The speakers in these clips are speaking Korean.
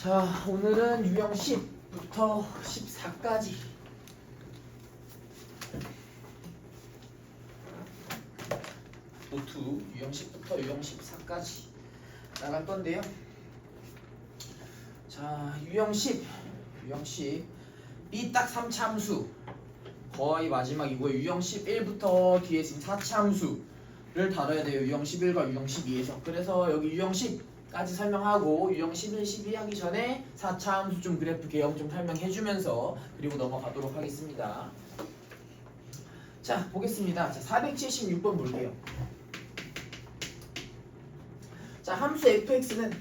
자, 오늘은 유형 10부터 14까지 노트 유형 10부터 유형 14까지 나갈 건데요. 자, 유형 10 B 딱 3차 함수 거의 마지막이고요. 유형 11부터 뒤에 지금 4차 함수를 다뤄야 돼요. 유형 11과 유형 12에서. 그래서 여기 유형 10까지 설명하고 유형 11, 12 하기 전에 4차 함수 좀 그래프 개형 좀 설명해주면서 그리고 넘어가도록 하겠습니다. 자, 보겠습니다. 자, 476번 볼게요. 자, 함수 fx는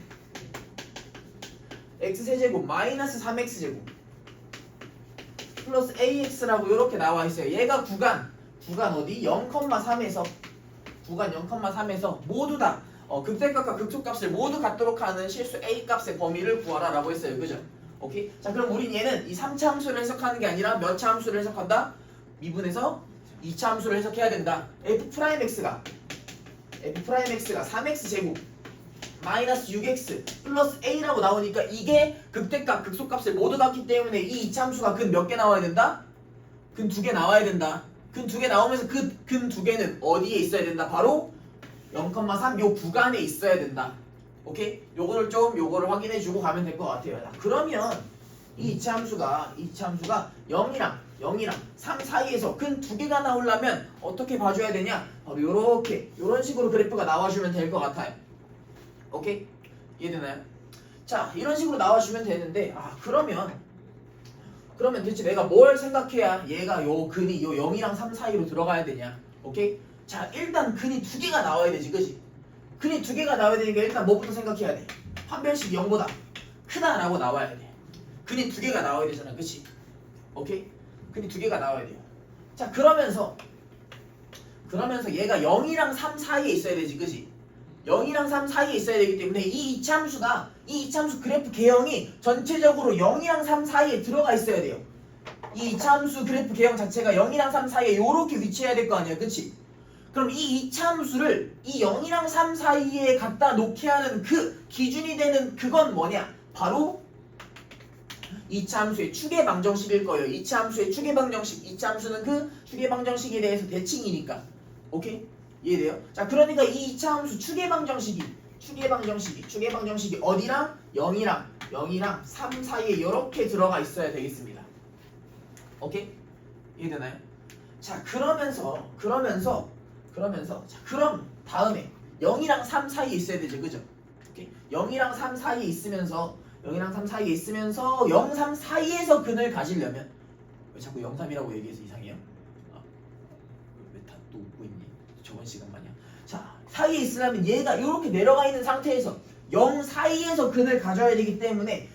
x세제곱 마이너스 3x제곱 플러스 ax라고 이렇게 나와 있어요. 얘가 구간 어디? 0,3에서 구간 0,3에서 모두 다 극대값과 극소값을 모두 갖도록 하는 실수 a 값의 범위를 구하라 라고 했어요. 그죠? 오케이? 자, 그럼 우린 얘는 이 3차 함수를 해석하는 게 아니라 몇 차 함수를 해석한다? 미분해서 2차 함수를 해석해야 된다. f'x가 3x제곱 마이너스 6x 플러스 a라고 나오니까 이게 극대값, 극소값을 모두 갖기 때문에 이 2차 함수가 근 몇 개 나와야 된다? 근 2개 나와야 된다. 근 2개 나오면서 근 2개는 어디에 있어야 된다? 바로 0,3 요 구간에 있어야 된다. 오케이? 요거를 확인해주고 가면 될 것 같아요. 자, 그러면 이 2차 함수가 0이랑 3 사이에서 근 2개가 나오려면 어떻게 봐줘야 되냐? 바로 요런 식으로 그래프가 나와주면 될 것 같아요. 오케이? 이해되나요? 자, 이런 식으로 나와주면 되는데 그러면 대체 내가 뭘 생각해야 얘가 요 근이 요 0이랑 3 사이로 들어가야 되냐? 오케이? 자, 일단 근이 2개가 나와야 되지, 그치? 근이 2개가 나와야 되니까 일단 뭐부터 생각해야 돼? 판별식이 0보다 크다라고 나와야 돼. 근이 2개가 나와야 되잖아, 그치? 오케이? 근이 2개가 나와야 돼요. 자, 그러면서 얘가 0이랑 3 사이에 있어야 되지, 그치? 0이랑 3 사이에 있어야 되기 때문에 이 2차 함수 그래프 개형이 전체적으로 0이랑 3 사이에 들어가 있어야 돼요. 이 2차 함수 그래프 개형 자체가 0이랑 3 사이에 요렇게 위치해야 될 거 아니야, 그치? 그럼 이 2차 함수를 이 0이랑 3 사이에 갖다 놓게 하는 그 기준이 되는 그건 뭐냐? 바로 2차 함수의 추계 방정식일 거예요. 2차 함수의 추계 방정식. 2차 함수는 그 추계 방정식에 대해서 대칭이니까. 오케이? 이해돼요? 자, 그러니까 이 2차 함수 추계 방정식이 어디랑 0이랑 3 사이에 이렇게 들어가 있어야 되겠습니다. 오케이? 이해되나요? 자, 그러면서 자, 그럼 다음에 0이랑 3 사이에 있어야 되죠, 그죠? 오케이? 0이랑 3 사이에 있으면서 0, 3 사이에서 근을 가지려면 왜 자꾸 0, 3이라고 얘기해서 이상해요? 왜 다 또 웃고 있니? 저번 시간 마냥. 자, 사이에 있으려면 얘가 이렇게 내려가 있는 상태에서 0 사이에서 근을 가져야 되기 때문에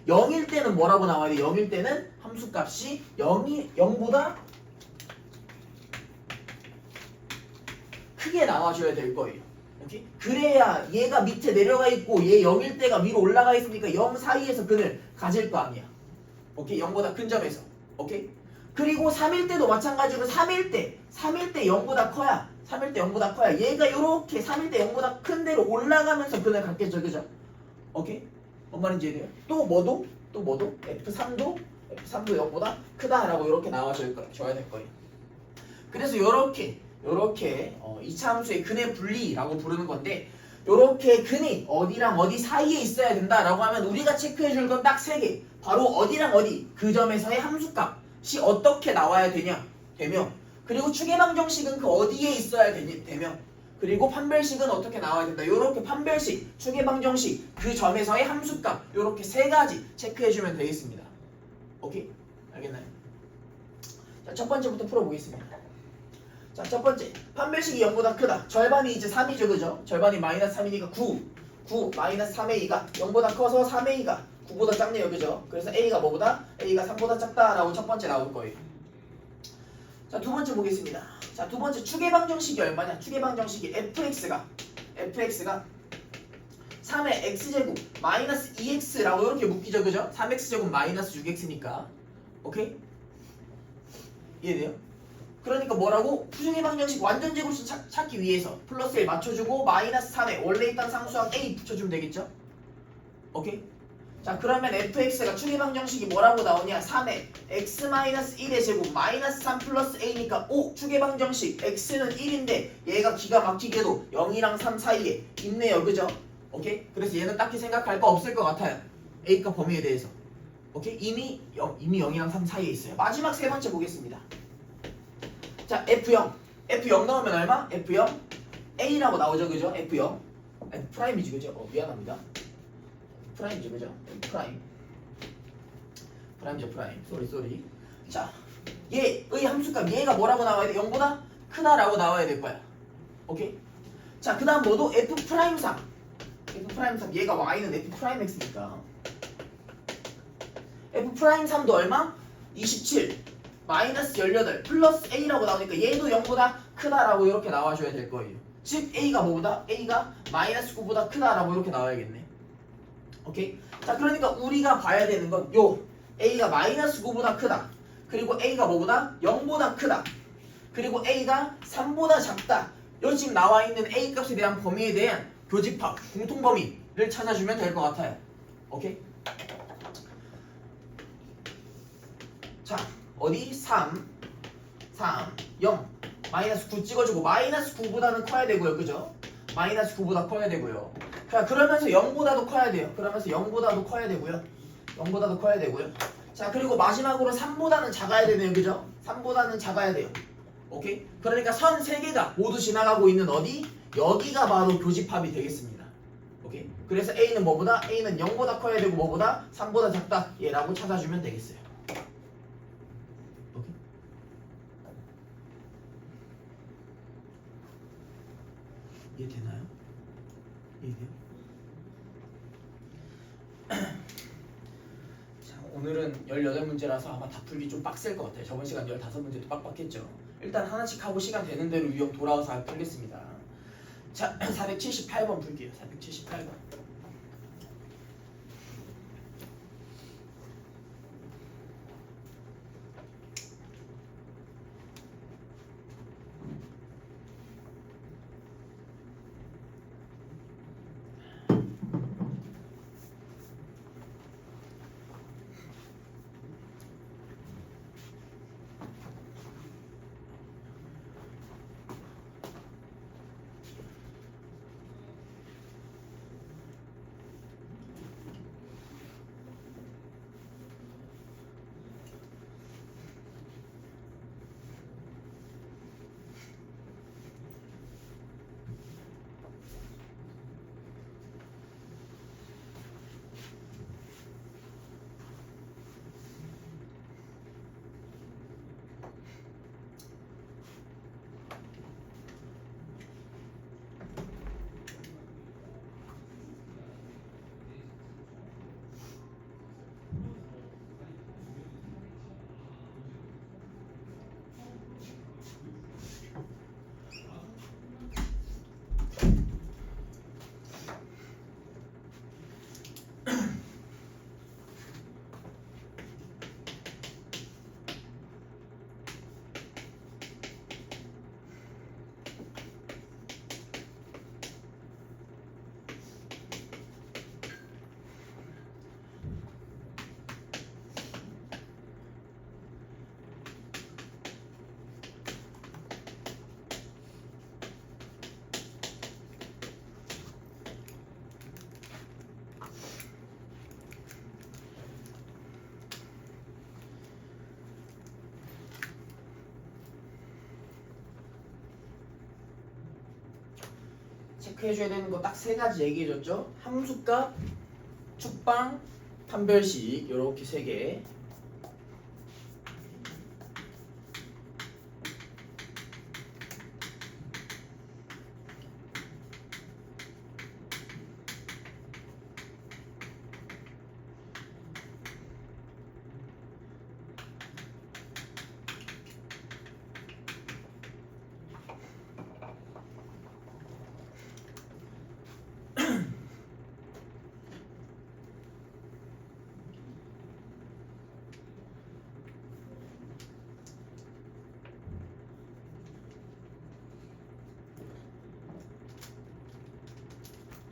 0일 때는 뭐라고 나와야 돼? 0일 때는 함수값이 0보다 크게 나와줘야 될 거예요. 오케이? 그래야 얘가 밑에 내려가 있고 얘 0일 때가 위로 올라가 있으니까 0 사이에서 근을 가질 거 아니야. 오케이? 0보다 큰 점에서. 오케이? 그리고 3일 때도 마찬가지로 3일 때 0보다 커야 얘가 요렇게 3일 때 0보다 큰 데로 올라가면서 근을 갖겠죠, 그죠? 오케이? 뭔 말인지 이해돼요? 또 뭐도? F3도 0보다 크다라고 이렇게 나와줘야 될 거예요. 그래서 요렇게 2차 함수의 근의 분리라고 부르는 건데 요렇게 근이 어디랑 어디 사이에 있어야 된다라고 하면 우리가 체크해줄 건 딱 3개. 바로 어디랑 어디 그 점에서의 함수값이 어떻게 나와야 되며 그리고 추계방정식은 그 어디에 있어야 되며 그리고 판별식은 어떻게 나와야 된다. 요렇게 판별식, 추계방정식, 그 점에서의 함수값 요렇게 3가지 체크해주면 되겠습니다. 오케이? 알겠나요? 자, 첫 번째부터 풀어보겠습니다. 자, 첫 번째 판별식이 0보다 크다. 절반이 이제 3이죠, 그죠? 절반이 마이너스 3이니까 9 마이너스 3의 2가 0보다 커서 3의 2가 9보다 작네요, 그죠? 그래서 A가 뭐보다? A가 3보다 작다라고 첫 번째 나올 거예요. 자, 두 번째 보겠습니다. 자, 두 번째 추계방정식이 얼마냐? 추계방정식이 fx가 3의 x제곱 마이너스 2x라고 이렇게 묶이죠, 그죠? 3x제곱 마이너스 6x니까. 오케이? 이해돼요? 그러니까 뭐라고? 푸승의 방정식 완전 제곱식 찾기 위해서 플러스 1 맞춰주고 마이너스 3에 원래 있던 상수항 A 붙여주면 되겠죠? 오케이? 자 그러면 fx가 추계방정식이 뭐라고 나오냐? 3에 x-1의 제곱 마이너스 3 플러스 a니까 5 추계방정식 x는 1인데 얘가 기가 막히게도 0이랑 3 사이에 있네요. 그죠? 오케이? 그래서 얘는 딱히 생각할 거 없을 것 같아요. a값 범위에 대해서. 오케이? 이미 0이랑 3 사이에 있어요. 마지막 세 번째 보겠습니다. 자 f0 f0 넣으면 얼마? f0 a라고 나오죠. 그죠? f0 f 프라임이지. 그죠? 미안합니다. 프라임이죠. 그죠? 프라임 프라임이죠. 프라임 쏘리 자 얘의 함수값 얘가 뭐라고 나와야 돼? 0보다 크다라고 나와야 될 거야. 오케이? 자 그 다음 뭐도 f 프라임 3 얘가 y는 f 프라임 x니까 f 프라임 3도 얼마? 27 마이너스 18 플러스 a라고 나오니까 얘도 0보다 크다라고 이렇게 나와줘야 될 거예요. 즉 a가 뭐보다? a가 마이너스 9보다 크다라고 이렇게 나와야겠네. 오케이? 자 그러니까 우리가 봐야 되는 건 요 a가 마이너스 9보다 크다. 그리고 a가 뭐보다? 0보다 크다. 그리고 a가 3보다 작다. 여기 지금 나와 있는 a 값에 대한 범위에 대한 교집합, 공통범위를 찾아주면 될 것 같아요. 오케이? 자 어디? 3 0 마이너스 9 찍어주고 마이너스 9보다는 커야 되고요. 그죠? 마이너스 9보다 커야 되고요. 자 그러면서 0보다도 커야 돼요. 그러면서 0보다도 커야 되고요. 0보다도 커야 되고요. 자 그리고 마지막으로 3보다는 작아야 되네요. 그죠? 3보다는 작아야 돼요. 오케이? 그러니까 선 3개가 모두 지나가고 있는 어디? 여기가 바로 교집합이 되겠습니다. 오케이? 그래서 A는 뭐보다? A는 0보다 커야 되고 뭐보다? 3보다 작다. 얘라고 찾아주면 되겠어요. 오케이? 이해되나요? 이해돼요? 자, 오늘은 18문제라서 아마 다 풀기 좀 빡셀 것 같아요. 저번 시간 15문제도 빡빡했죠. 일단 하나씩 하고 시간 되는 대로 유형 돌아와서 풀겠습니다. 자, 478번 풀게요. 478번. 체크해줘야 되는 거 딱 3가지 얘기해줬죠? 함수값, 축방, 판별식 이렇게 3개.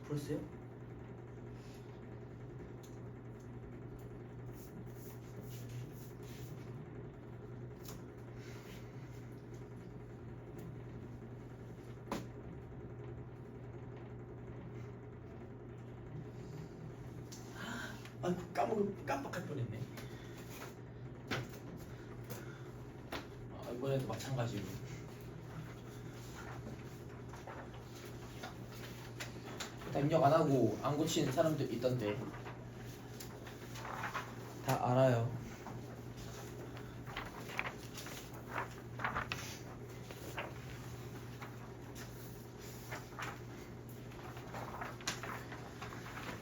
풀었어요? 아 깜빡할 뻔했네. 이번에도 마찬가지로. 입력 안 하고 안 고치는 사람들 있던데 다 알아요.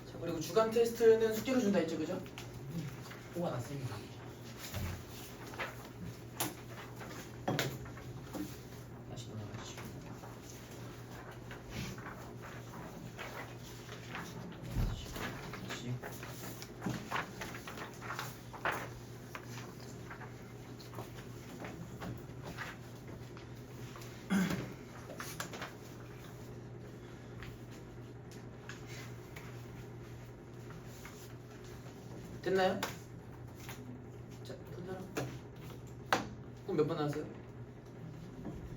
자, 그리고 주간 테스트는 숙제로 준다 했죠, 그죠? 뽑아놨습니다. 다시 넘어가시죠. 됐나요? 자, 푼 사람. 그럼 몇 번 나왔어요?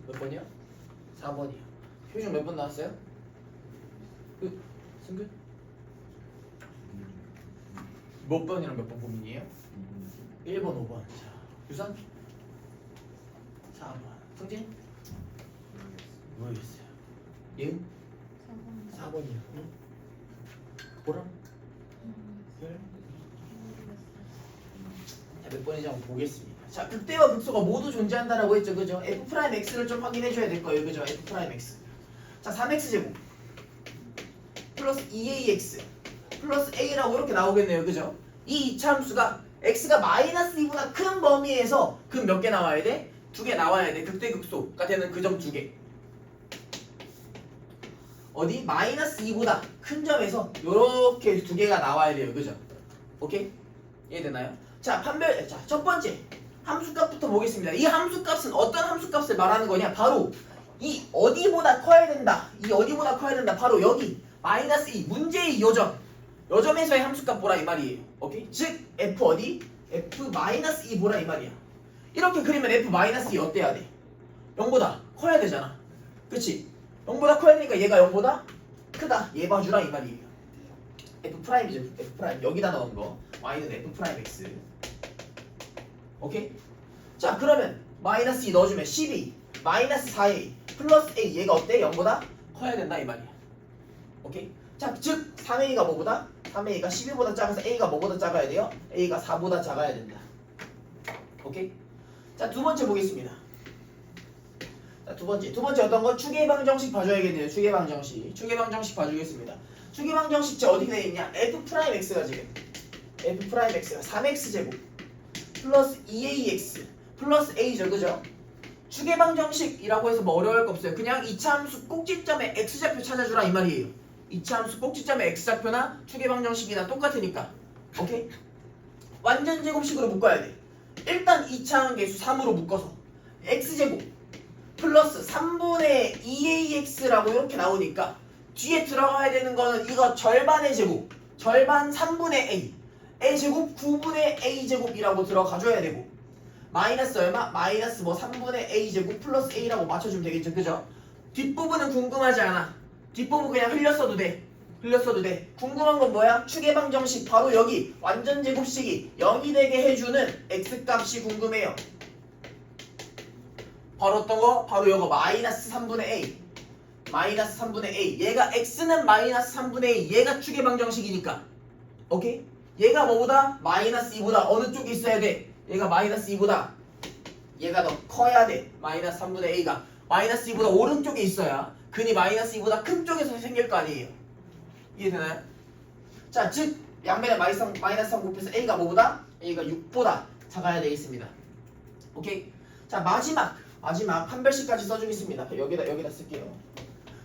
몇 번이요? 4번이요. 표준 몇 번 나왔어요? 승근? 몇 번이랑 몇 번 고민이에요? 1번, 5번. 자, 유선? 4번. 성진? 모르겠어요. 예은? 4번이요. 응? 보람? 별? 자, 몇 번인지 한번 보겠습니다. 자, 극대와 극소가 모두 존재한다라고 했죠, 그죠? F'X를 좀 확인해줘야 될 거예요, 그죠? F'X. 자, 3X제곱 플러스 2AX 플러스 A라고 이렇게 나오겠네요, 그죠? 이 이차함수가 X가 마이너스 2보다 큰 범위에서 그 몇 개 나와야 돼? 2개 나와야 돼. 극대 극소가 되는 그 점 2개. 어디? 마이너스 2보다 큰 점에서 요렇게 2개가 나와야 돼요, 그죠? 오케이? 이해되나요? 자, 자, 첫 번째 함수값부터 보겠습니다. 이 함수값은 어떤 함수값을 말하는 거냐? 바로 이 어디보다 커야 된다. 이 어디보다 커야 된다. 바로 여기 마이너스 2 문제의 요점에서의 함수값 보라 이 말이에요. 오케이? 즉 F 어디? F 마이너스 2 보라 이 말이야. 이렇게 그리면 F 마이너스 2 어때야 돼? 0보다 커야 되잖아. 그치? 0보다 커야 되니까 얘가 0보다 크다. 얘 봐주라 이 말이에요. F 프라임이죠. F 프라임 여기다 넣은 거. Y는 F 프라임 X. 오케이? 자, 그러면 마이너스 2 넣어주면 12 마이너스 4A 플러스 A 얘가 어때? 0보다 커야 된다 이 말이야. 오케이? 자, 즉 3A가 뭐보다? 3A가 12보다 작아서 A가 뭐보다 작아야 돼요? A가 4보다 작아야 된다. 오케이? 자, 두 번째 보겠습니다. 자, 두 번째 어떤 거? 추계방정식 봐줘야겠네요. 추계방정식 봐주겠습니다. 추계방정식 제 어디에 있냐? F'X가 지금 F'X가 3X제곱 플러스 2AX 플러스 A죠, 그죠? 추계방정식이라고 해서 뭐 어려울 거 없어요. 그냥 이차함수 꼭지점의 X좌표 찾아주라 이 말이에요. 이차함수 꼭지점의 X좌표나 추계방정식이나 똑같으니까. 오케이? 완전 제곱식으로 묶어야 돼. 일단 이차함 계수 3으로 묶어서 X제곱 플러스 3분의 2AX라고 이렇게 나오니까 뒤에 들어가야 되는 거는 이거 절반의 제곱 절반 3분의 A A제곱 9분의 A제곱이라고 들어가줘야 되고 마이너스 얼마? 마이너스 뭐 3분의 A제곱 플러스 A라고 맞춰주면 되겠죠, 그죠? 뒷부분은 궁금하지 않아. 뒷부분 그냥 흘렸어도 돼. 궁금한 건 뭐야? 추계방정식 바로 여기 완전 제곱식이 0이 되게 해주는 X값이 궁금해요. 바로 어떤 거? 바로 이거 마이너스 3분의 A 마이너스 3분의 A 얘가 X는 마이너스 3분의 A 얘가 추계방정식이니까 오케이? 얘가 뭐보다? 마이너스 2보다 어느 쪽에 있어야 돼? 얘가 마이너스 2보다 얘가 더 커야 돼. 마이너스 3분의 A가 마이너스 2보다 오른쪽에 있어야 근이 마이너스 2보다 큰 쪽에서 생길 거 아니에요. 이해되나요? 자, 즉 양면에 마이너스 3 곱해서 A가 뭐보다? A가 6보다 작아야 되겠습니다. 오케이? 자, 마지막 판별식까지 써주겠습니다. 여기다 쓸게요.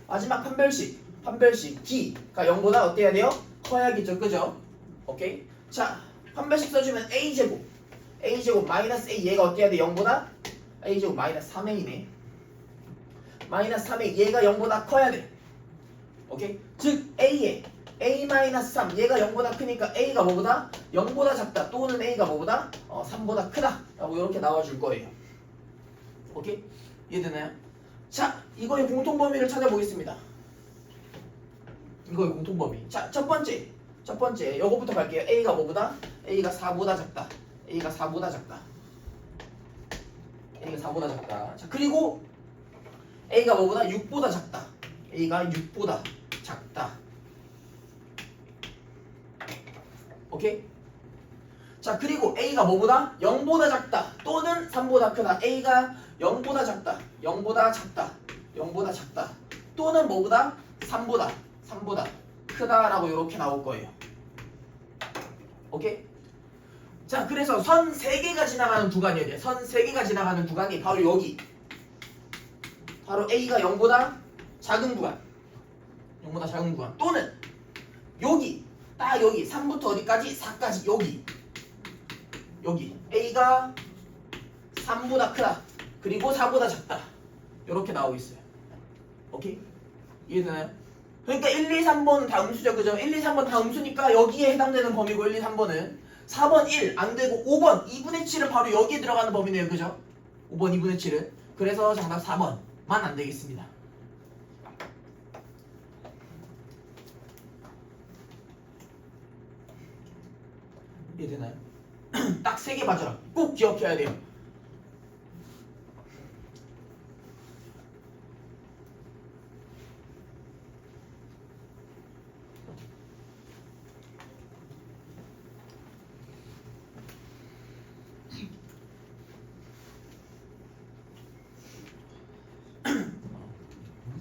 마지막 판별식 D가 0보다 어때야 돼요? 커야겠죠, 그죠? 오케이? 자, 판별식 써주면 A제곱 마이너스 A 얘가 어때야 돼? 0보다? A제곱 마이너스 3A네. 마이너스 3A 얘가 0보다 커야 돼. 오케이? 즉 A에 A 마이너스 3 얘가 0보다 크니까 A가 뭐보다? 0보다 작다 또는 A가 뭐보다? 3보다 크다 라고 이렇게 나와줄 거예요. 오케이? 이해되나요? 자, 이거의 공통범위를 찾아보겠습니다. 이거의 공통범위. 자, 첫 번째 첫 번째 요거부터 갈게요. A가 뭐보다? A가 4보다 작다. A가 4보다 작다. A가 4보다 작다. 자, 그리고 A가 뭐보다? 6보다 작다. A가 6보다 작다. 오케이? 자, 그리고 A가 뭐보다? 0보다 작다. 또는 3보다 크다. A가 0보다 작다. 0보다 작다. 0보다 작다. 또는 뭐보다? 3보다 크다라고 이렇게 나올 거예요. 오케이? 자, 그래서 선 3개가 지나가는 구간이 어디야? 선 3개가 지나가는 구간이 바로 여기. 바로 A가 0보다 작은 구간. 0보다 작은 구간. 또는 여기. 딱 여기. 3부터 어디까지? 4까지. 여기. A가 3보다 크다. 그리고 4보다 작다. 이렇게 나오고 있어요. 오케이? 이해되나요? 그러니까 1, 2, 3번은 다 음수죠. 그죠? 1, 2, 3번 다 음수니까 여기에 해당되는 범위고 1, 2, 3번은 4번 1 안되고 5번 2분의 7은 바로 여기에 들어가는 범위네요. 그죠? 5번 2분의 7은. 그래서 정답 4번만 안되겠습니다. 이해되나요? 딱 3개 맞춰라. 꼭 기억해야 돼요.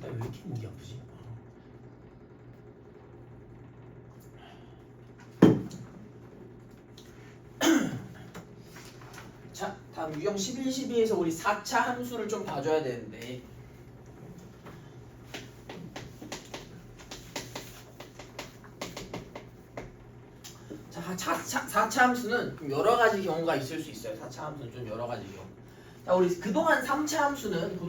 왜 이렇게 목이 아프지? 자, 다음 유형 11, 12에서 우리 4차 함수를 좀 봐줘야 되는데 자, 4차 함수는 좀 여러 가지 경우가 있을 수 있어요. 4차 함수는 좀 여러 가지 경우. 자, 우리 그동안 3차 함수는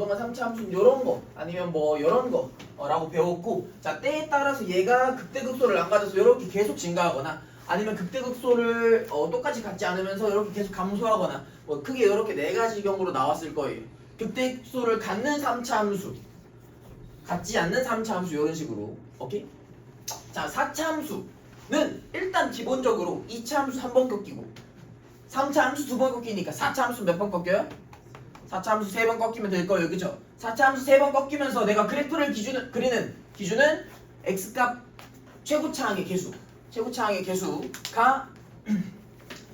이런 거 아니면 뭐 이런 거라고 배웠고, 자, 때에 따라서 얘가 극대극소를 안 가져서 이렇게 계속 증가하거나 아니면 극대극소를 똑같이 갖지 않으면서 이렇게 계속 감소하거나 뭐 크게 이렇게 4가지 경우로 나왔을 거예요. 극대극소를 갖는 3차 함수, 갖지 않는 3차 함수 이런 식으로. 오케이? 자, 4차 함수는 일단 기본적으로 2차 함수 1번 꺾이고 3차 함수 2번 꺾이니까 4차 함수 몇 번 꺾여요? 4차 함수 3번 꺾이면 될 거예요. 그죠? 4차 함수 3번 꺾이면서 내가 그래프를 그리는 기준은 x값 최고차항의 개수가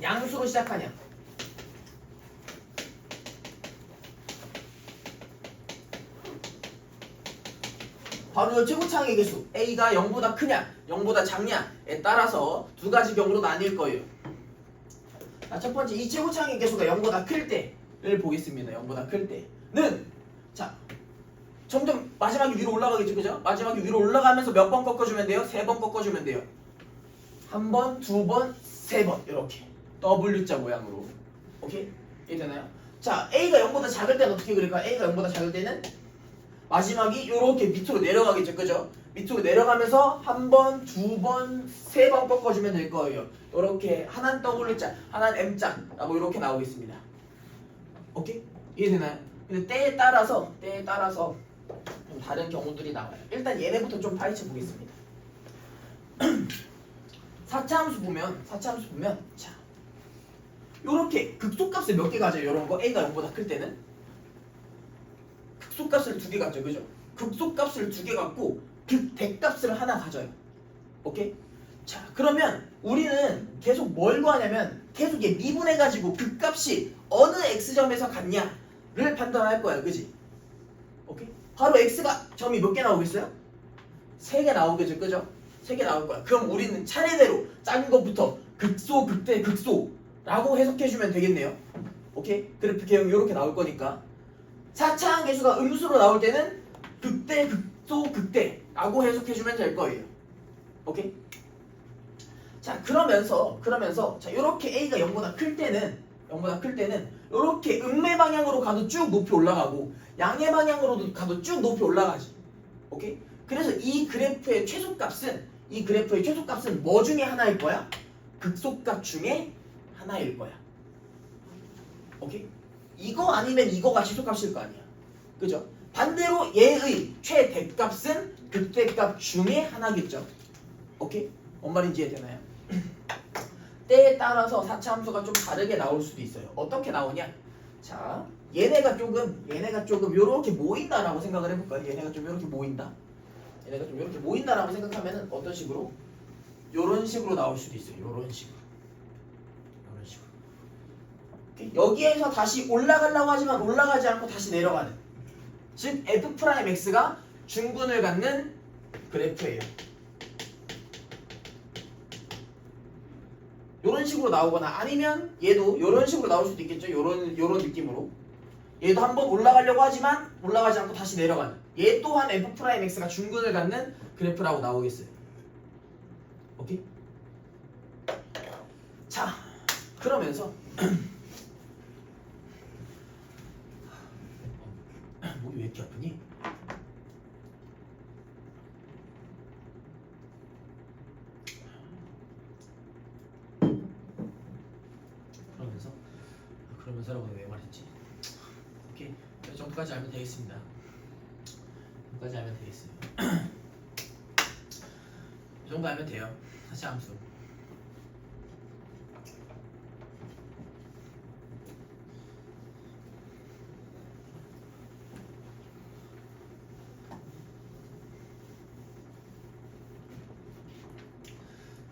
양수로 시작하냐, 바로 최고차항의 개수 A가 0보다 크냐 0보다 작냐에 따라서 2가지 경우로 나뉠 거예요. 자, 첫 번째, 이 최고차항의 개수가 0보다 클 때를 보겠습니다. 0보다 클 때는 자, 점점 마지막에 위로 올라가겠죠. 그죠? 마지막에 위로 올라가면서 몇 번 꺾어주면 돼요? 3번 꺾어주면 돼요. 1번, 2번, 3번 이렇게 W자 모양으로. 오케이? 이해되나요? 자, A가 0보다 작을 때는 어떻게 그릴까? A가 0보다 작을 때는 마지막이 이렇게 밑으로 내려가겠죠. 그죠? 밑으로 내려가면서 1번, 2번, 3번 꺾어주면 될 거예요. 이렇게 하나는 W자, 하나는 M자 라고 이렇게 나오겠습니다. 오케이? 이해되나요? 근데 때에 따라서 좀 다른 경우들이 나와요. 일단 얘네부터 좀 파헤쳐 보겠습니다. 4차 함수 보면 자, 요렇게 극소값을 몇 개 가져요. 요런 거 A가 0보다 클 때는 극소값을 2개 갖죠. 그죠? 극소값을 2개 갖고 극대값을 하나 가져요. 오케이? 자, 그러면 우리는 계속 뭘 구하냐면 계속 얘 미분해가지고 극값이 어느 x점에서 같냐를 판단할 거야. 그지? 오케이? 바로 x가 점이 몇 개 나오겠어요? 3개 나오겠죠. 그죠? 3개 나올 거야. 그럼 우리는 차례대로 작은 것부터 극소, 극대, 극소라고 해석해주면 되겠네요. 오케이? 그래프 개형이 이렇게 나올 거니까 4차항 개수가 음수로 나올 때는 극대, 극소, 극대라고 해석해주면 될 거예요. 오케이? 자, 그러면서 자, 요렇게 A가 0보다 클 때는 요렇게 음의 방향으로 가도 쭉 높이 올라가고 양의 방향으로도 가도 쭉 높이 올라가지. 오케이? 그래서 이 그래프의 최소값은 뭐 중에 하나일 거야? 극소값 중에 하나일 거야. 오케이? 이거 아니면 이거가 최소값일 거 아니야. 그죠? 반대로 얘의 최대값은 극대값 중에 하나겠죠. 오케이? 뭔 말인지 이해되나요? 때에 따라서 4차 함수가 좀 다르게 나올 수도 있어요. 어떻게 나오냐? 자, 얘네가 조금 요렇게 모인다라고 생각을 해볼까요? 얘네가 좀 요렇게 모인다. 얘네가 좀 요렇게 모인다라고 생각하면은 어떤 식으로? 요런 식으로 나올 수도 있어요. 요런 식으로. 요런 식으로. 오케이? 여기에서 다시 올라가려고 하지만 올라가지 않고 다시 내려가는. 즉 F'X가 중근을 갖는 그래프예요. 요런 식으로 나오거나 아니면 얘도 요런 식으로 나올 수도 있겠죠. 요런 느낌으로. 얘도 한번 올라가려고 하지만 올라가지 않고 다시 내려가는. 얘 또한 F'X가 중근을 갖는 그래프라고 나오겠어요. 오케이? 자, 그러면서 목이 왜 이렇게 아프니? 그러면서라고 왜 말했지? 오케이, 이 정도까지 알면 되겠습니다. 여기까지 알면 되겠어요. 이 정도 알면 돼요. 사차 함수.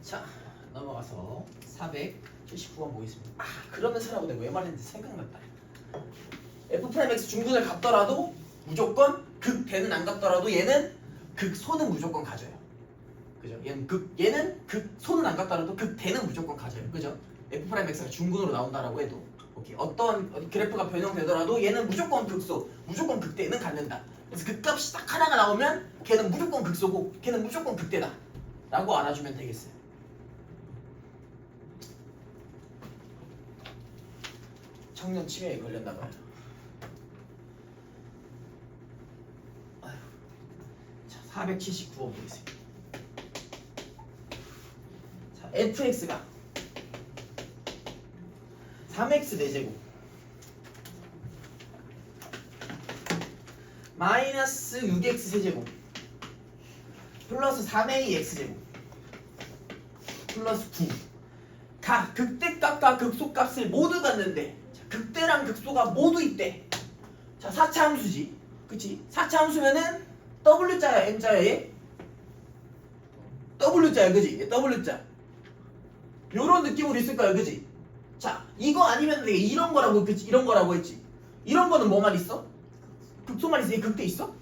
자, 넘어가서 479번 보겠습니다. 아, 그러면서라고 내가 왜 말했는지 생각났다. F'X 중근을 갖더라도 무조건 극대는 안 갖더라도 얘는 극소는 무조건 가져요. 그죠? 얘는 극소는 안 갖더라도 극대는 무조건 가져요. 그죠? F'X가 중근으로 나온다라고 해도 오케이. 어떤 그래프가 변형되더라도 얘는 무조건 극소, 무조건 극대는 갖는다. 그래서 극값이 딱 하나가 나오면 걔는 무조건 극소고 걔는 무조건 극대다 라고 알아주면 되겠어요. 청년 치매에 걸렸나봐요. 자, 479번 보겠습니다. 자, fx가 3x 4제곱 마이너스 6x 세제곱 플러스 3a x제곱 플러스 9 다 극대값과 극소값을 모두 갖는데 극대랑 극소가 모두 있대. 자, 4차 함수지. 그치? 4차 함수면은 W자야, M자야, 얘? W자야, 그지? W자. 요런 느낌으로 있을 거야, 그지? 자, 이거 아니면 내가 이런 거라고, 그치? 이런 거라고 했지. 이런 거는 뭐만 있어? 극소만 있어? 얘 극대 있어?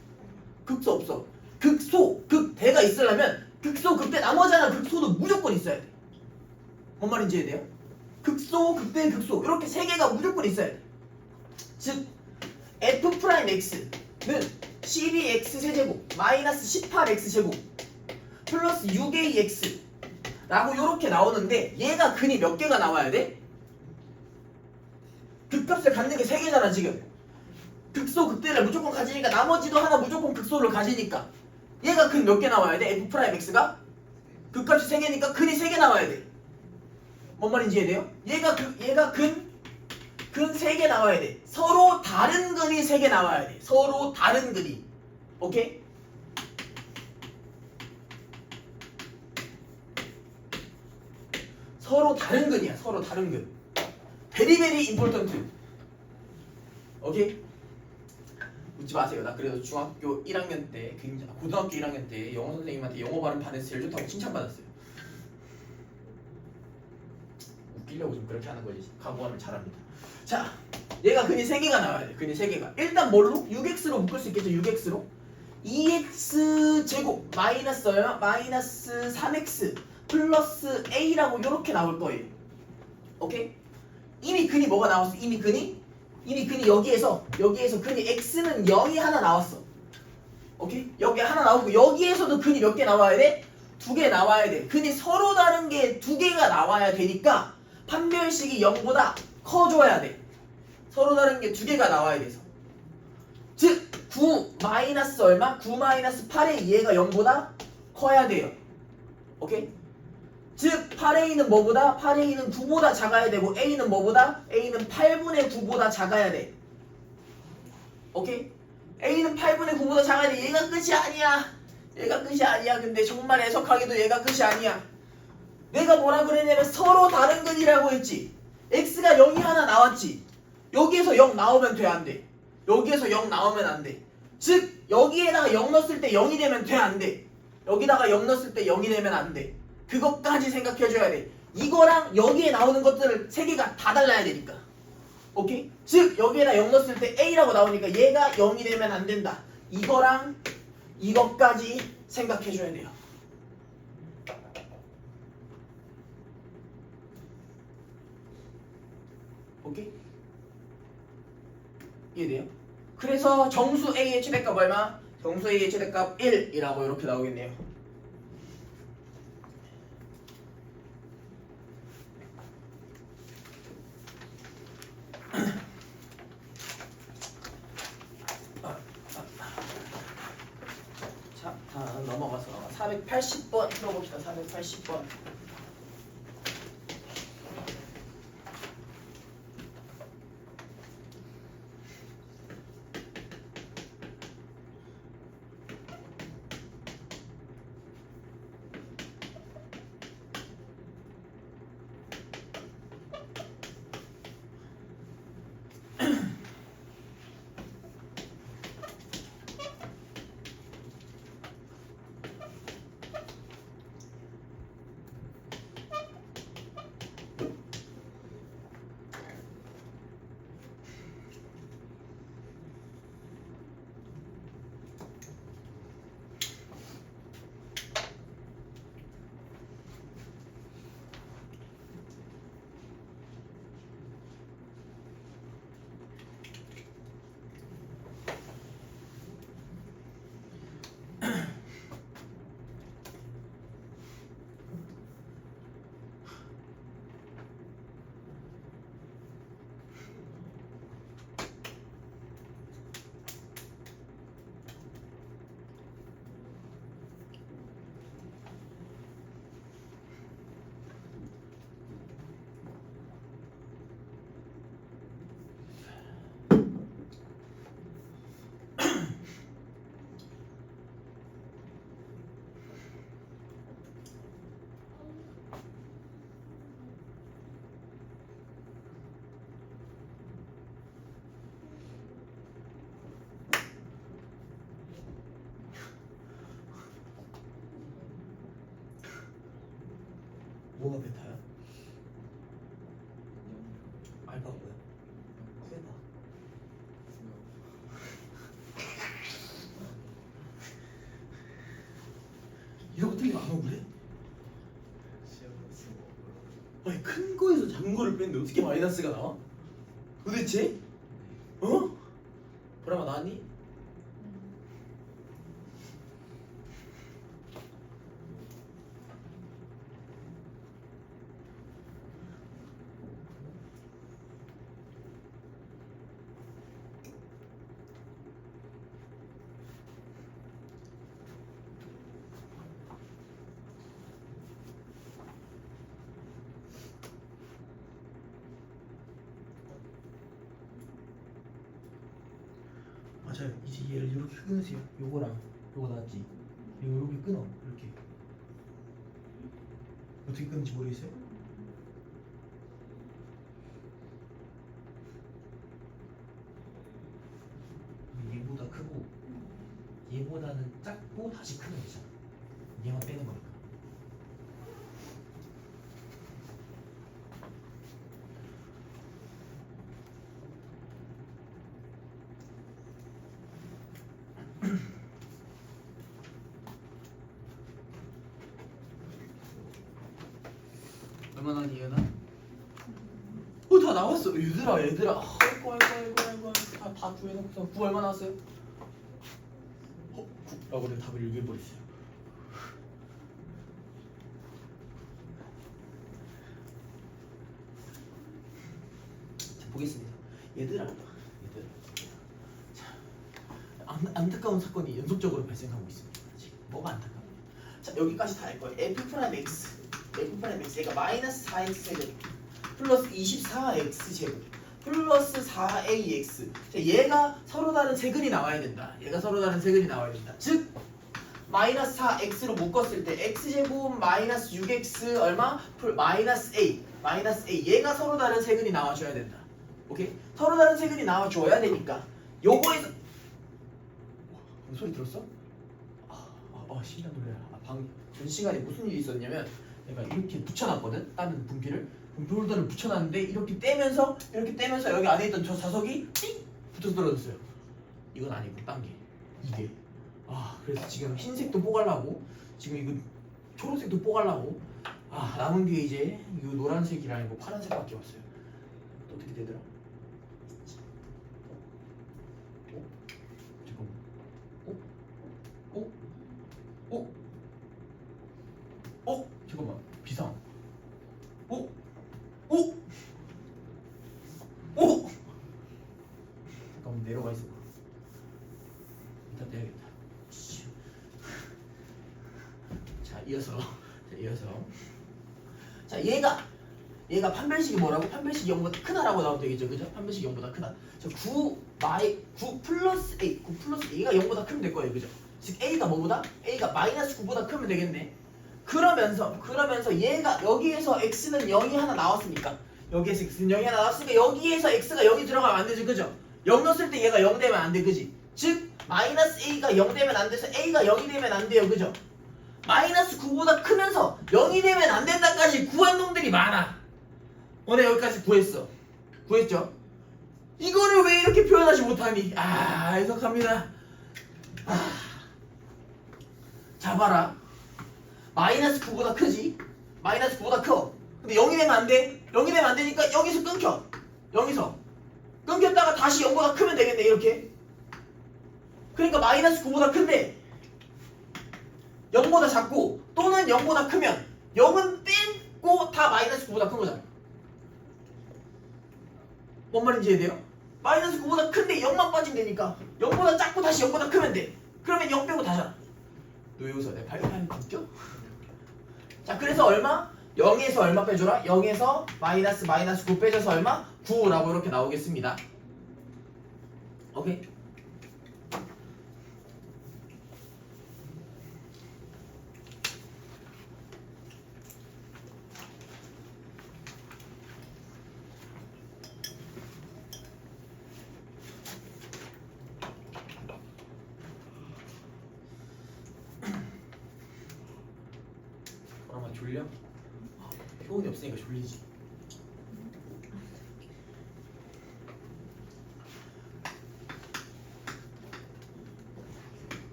극소 없어. 극소, 극대가 있으려면 극소, 극대 나머지 하나 극소도 무조건 있어야 돼. 뭔 말인지 이해돼요? 극소, 극대, 극소 이렇게 세 개가 무조건 있어야 돼. 즉 F'X는 12x 세제곱 마이너스 18x 제곱 플러스 6ax 라고 이렇게 나오는데 얘가 근이 몇 개가 나와야 돼? 극값을 갖는 게 세 개잖아 지금. 극소, 극대를 무조건 가지니까 나머지도 하나 무조건 극소를 가지니까 얘가 근 몇 개 나와야 돼? F'X가? 극값이 세 개니까 근이 세 개 나와야 돼. 뭔 말인지 이해돼요? 얘가 근 3개 나와야 돼. 서로 다른 근이 3개 나와야 돼. 서로 다른 근이. 오케이? 서로 다른 근이야. 서로 다른 근. 베리베리 임포턴트. 오케이? 묻지 마세요. 나 그래도 중학교 1학년 때, 고등학교 1학년 때 영어 선생님한테 영어 발음 반에서 제일 좋다고 칭찬받았어요. 웃기려고 좀 그렇게 하는 거지. 각오하면 잘합니다. 자, 얘가 근이 3개가 나와야 돼. 근이 3개가. 일단 뭘로? 6x로 묶을 수 있겠죠. 6x로. 2x 제곱 마이너스 얼마? 마이너스 3x 플러스 a라고 이렇게 나올 거예요. 오케이? 이미 근이 뭐가 나왔어? 이미 근이 여기에서 근이 x는 0이 하나 나왔어. 오케이? 여기 하나 나오고 여기에서도 근이 몇 개 나와야 돼? 2개 나와야 돼. 근이 서로 다른 게 2개가 나와야 되니까 판별식이 0보다 커줘야 돼. 서로 다른 게 2개가 나와야 돼서. 즉 9 마이너스 얼마? 9 마이너스 8의 얘가 0보다 커야 돼요. 오케이? 즉 8a는 뭐보다? 8a는 9보다 작아야 되고 a는 뭐보다? a는 8분의 9보다 작아야 돼. 오케이? a는 8분의 9보다 작아야 돼. 얘가 끝이 아니야. 얘가 끝이 아니야. 근데 정말 해석하기도 얘가 끝이 아니야. 내가 뭐라 그랬냐면 서로 다른 근이라고 했지. x가 0이 하나 나왔지. 여기에서 0 나오면 돼, 안 돼? 여기에서 0 나오면 안 돼. 즉 여기에다가 0 넣었을 때 0이 되면 돼, 안 돼? 여기다가 0 넣었을 때 0이 되면 안 돼. 그것까지 생각해줘야 돼. 이거랑 여기에 나오는 것들을 세 개가 다 달라야 되니까. 오케이? 즉 여기에다 0 넣었을 때 A라고 나오니까 얘가 0이 되면 안 된다. 이거랑 이것까지 생각해줘야 돼요. 오케이? 이해돼요? 그래서 정수 A의 최대값 얼마? 정수 A의 최대값 1이라고 이렇게 나오겠네요. 자, 다음 넘어가서 480번 풀어봅시다. 480번. 뭐가 베타야? 알파가 뭐야? 세타. 이런 거 틀리면 안 억울해? 아니 큰 거에서 작은 거를 뺐는데 어떻게 마이너스가 나와? 도대체? 어? 보라마 나왔니? 맞아요. 이제 얘를 이렇게 끊으세요. 요거랑 요거 나왔지? 이렇게 끊어. 이렇게. 어떻게 끊는지 모르겠어요? 얘보다 크고 얘보다는 작고 다시 크면 되잖아. 얘만 빼는 거니까. 얼마나 이해나? 다 나왔어. 얘들아. 아이고. 다 구해놓고서 9 얼마 나왔어요? 9라고 내가 답을 얘기해버렸어요. 자, 보겠습니다. 얘들아. 자, 안타까운 사건이 연속적으로 발생하고 있습니다. 지금 뭐가 안타까워요? 자, 여기까지 다 할 거예요. F'(x) 얘가 마이너스 4x 제곱 플러스 24x 제곱 플러스 4ax. 자, 얘가 서로 다른 세근이 나와야 된다. 즉 마이너스 4x로 묶었을 때 x제곱 마이너스 6x 얼마? 마이너스 a 마이너스 a 얘가 서로 다른 세근이 나와줘야 된다. 오케이? 서로 다른 세근이 나와줘야 되니까 요거에서 소리 들었어? 심장 놀래라. 전 시간에 무슨 일이 있었냐면 내가 이렇게 붙여놨거든. 다른 분필을 홀더를 붙여놨는데 이렇게 떼면서 여기 안에 있던 저 자석이 띵 붙어서 떨어졌어요. 이건 아니고 딴 게 이게 그래서 지금 흰색도 뽀가려고 지금 이거 초록색도 뽀가려고 남은 게 이제 이 노란색이랑 이거 파란색밖에 없어요. 또 어떻게 되더라? 잠깐만. 잠깐만. 비상. 잠깐만 내려가 있어. 일단 떼야겠다. 자, 이어서. 자, 얘가 판별식이 뭐라고? 판별식이 0보다 크다라고 나오면 되겠죠, 그죠? 판별식이 0보다 크다. 자, 9 플러스 A, 9 플러스 A가 0보다 크면 될 거예요, 그죠? 즉 A가 뭐보다? A가 마이너스 9보다 크면 되겠네. 그러면서 얘가 여기에서 X는 0이 하나 나왔으니까 여기에서 X는 0이 하나 나왔으니까 여기에서 X가 0이 들어가면 안 되죠, 그죠? 0 넣었을 때 얘가 0 되면 안 돼, 그지? 즉 마이너스 A가 0 되면 안 돼서 A가 0이 되면 안 돼요, 그죠? 마이너스 9보다 크면서 0이 되면 안 된다까지 구한 놈들이 많아. 오늘 여기까지 구했죠? 이거를 왜 이렇게 표현하지 못하니? 해석합니다. 자, 봐라. 마이너스 9보다 크지? 마이너스 9보다 커. 근데 0이 되면 안 돼. 0이 되면 안 되니까 여기서 끊겨. 여기서 끊겼다가 다시 0보다 크면 되겠네, 이렇게. 그러니까 마이너스 9보다 큰데 0보다 작고 또는 0보다 크면 0은 뺀고 다 마이너스 9보다 큰 거잖아. 뭔 말인지 이해돼요? 마이너스 9보다 큰데 0만 빠지면 되니까 0보다 작고 다시 0보다 크면 돼. 그러면 0 빼고 다잖아. 너 여기서 내 발표하는 거 웃겨? 자, 그래서 얼마? 0에서 얼마 빼줘라? 0에서 마이너스 9 빼줘서 얼마? 9라고 이렇게 나오겠습니다. 오케이? 졸려? 효은이 없으니까 졸리지.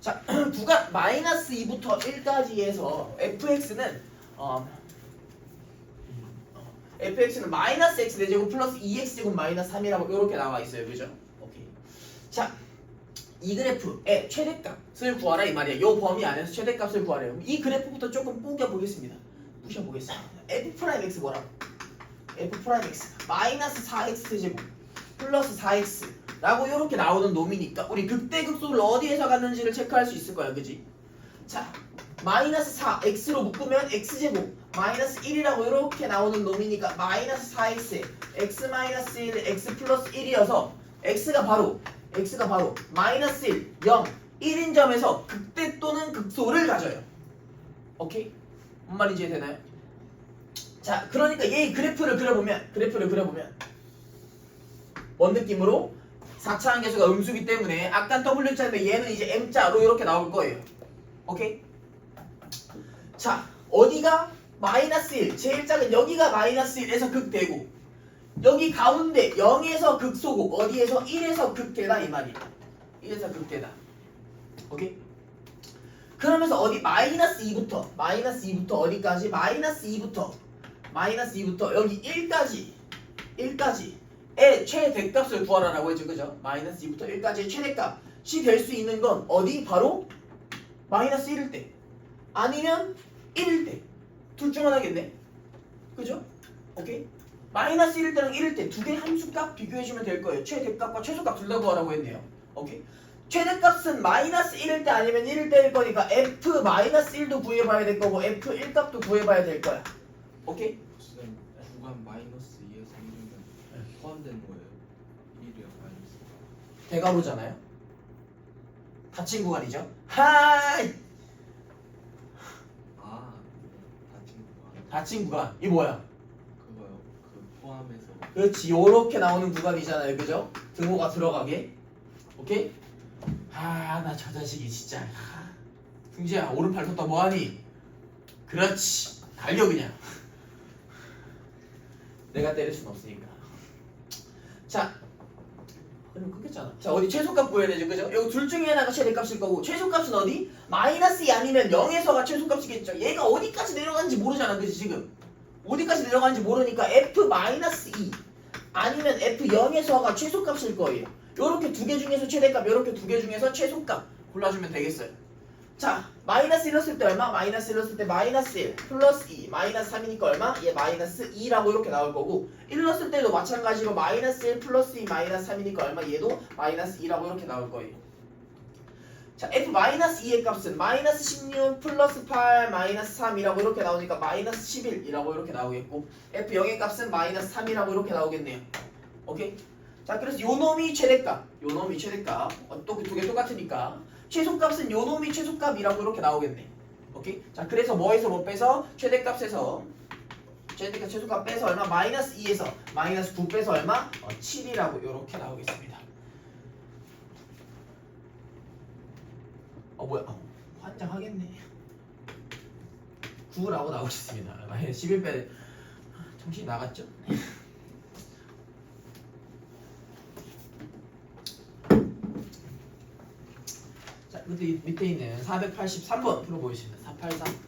자, 구간 마이너스 2부터 1까지 해서 fx는 fx는 마이너스 x 4제곱 플러스 2x제곱 마이너스 3이라고 이렇게 나와 있어요, 그죠? 오케이. 자, 이 그래프의 최대값을 구하라 이 말이야. 요 범위 안에서 최대값을 구하래요. 이 그래프부터 조금 부셔보겠습니다. f'(x) 뭐라고? f'(x) 마이너스 4x 제곱 플러스 4x 라고 이렇게 나오는 놈이니까 우리 극대극소를 어디에서 갔는지를 체크할 수 있을 거야, 그지? 자, 마이너스 4x로 묶으면 x제곱 마이너스 1이라고 이렇게 나오는 놈이니까 마이너스 4x에 x 마이너스 1 x 플러스 1이어서 x가 바로 마이너스 1, 0, 1인 점에서 극대 또는 극소를 가져요. 오케이? 뭔 말인지 이해되나요? 자, 그러니까 얘 그래프를 그려보면 뭔 느낌으로? 4차 함계수가 음수기 때문에 아까 W자인데 얘는 이제 M자로 이렇게 나올 거예요. 오케이? 자, 어디가 마이너스 1, 제일 작은 여기가 마이너스 1에서 극대고 여기 가운데 0에서 극소고 어디에서 1에서 극대다 이 말이야. 1에서 극대다. 오케이? 그러면서 어디 마이너스 2부터 어디까지? 마이너스 2부터 여기 1까지의 최대값을 구하라라고 했죠, 그죠? 마이너스 2부터 1까지의 최대값이 될 수 있는 건 어디? 바로 마이너스 1일 때 아니면 1일 때 둘 중 하나겠네, 그죠? 오케이? 마이너스 1일 때랑 1일 때 두 개 함수값 비교해주면 될 거예요. 최대값과 최소값 둘 다 구하라고 했네요. 오케이? 최대값은 마이너스 1일 때 아니면 1일 때일 거니까 f 마이너스 1도 구해봐야 될 거고 f 1값도 구해봐야 될 거야. 오케이? 쌤 구간 마이너스 2에서 1이면 포함된 거예요? 1이요 마이너스 대괄호잖아요. 닫힌 구간이죠. 하이! 아 다친 구간 닫힌 구간. 이 뭐야? 그거요 그 포함해서 그렇지. 요렇게 나오는 구간이잖아요. 그죠? 등호가 들어가게. 오케이? 아, 나 저 자식이 진짜. 승지야, 오른팔 섰다 뭐하니? 그렇지. 달려 그냥. 내가 때릴 순 없으니까. 자, 그럼 끊겼잖아. 자, 어디 최소값 구해야 되죠, 그죠? 여기 둘 중에 하나가 최대값일 거고 최소값은 어디? 마이너스 2 아니면 0에서가 최소값이겠죠. 얘가 어디까지 내려가는지 모르잖아, 그지 지금? 어디까지 내려가는지 모르니까 f 마이너스 2 아니면 f 0에서가 최소값일 거예요. 요렇게 두 개 중에서 최대값, 요렇게 두 개 중에서 최소값 골라주면 되겠어요. 자, 마이너스 1 넣었을 때 얼마? 마이너스 1 넣었을 때 마이너스 1 플러스 2 마이너스 3이니까 얼마? 얘 마이너스 2라고 이렇게 나올 거고 1 넣었을 때도 마찬가지로 마이너스 1 플러스 2 마이너스 3이니까 얼마? 얘도 마이너스 2라고 이렇게 나올 거예요. 자, f 마이너스 2의 값은 마이너스 16 플러스 8 마이너스 3이라고 이렇게 나오니까 마이너스 11이라고 이렇게 나오겠고 f 0의 값은 마이너스 3이라고 이렇게 나오겠네요. 오케이? 자, 그래서 요 놈이 최대값, 요 놈이 최대값. 또 그 두 개 똑같으니까 최소값은 요 놈이 최소값이라고 이렇게 나오겠네. 오케이? 자, 그래서 뭐에서 뭐 빼서 최대값에서 최대값 최소값 빼서 얼마? 마이너스 2에서 마이너스 9 빼서 얼마? 7이라고 이렇게 나오겠습니다. 뭐야? 환장하겠네. 9라고 나오겠습니다. 마이너스 11 빼. 정신이 나갔죠? 자, 밑에 있는 483번 풀어보겠습니다. 483.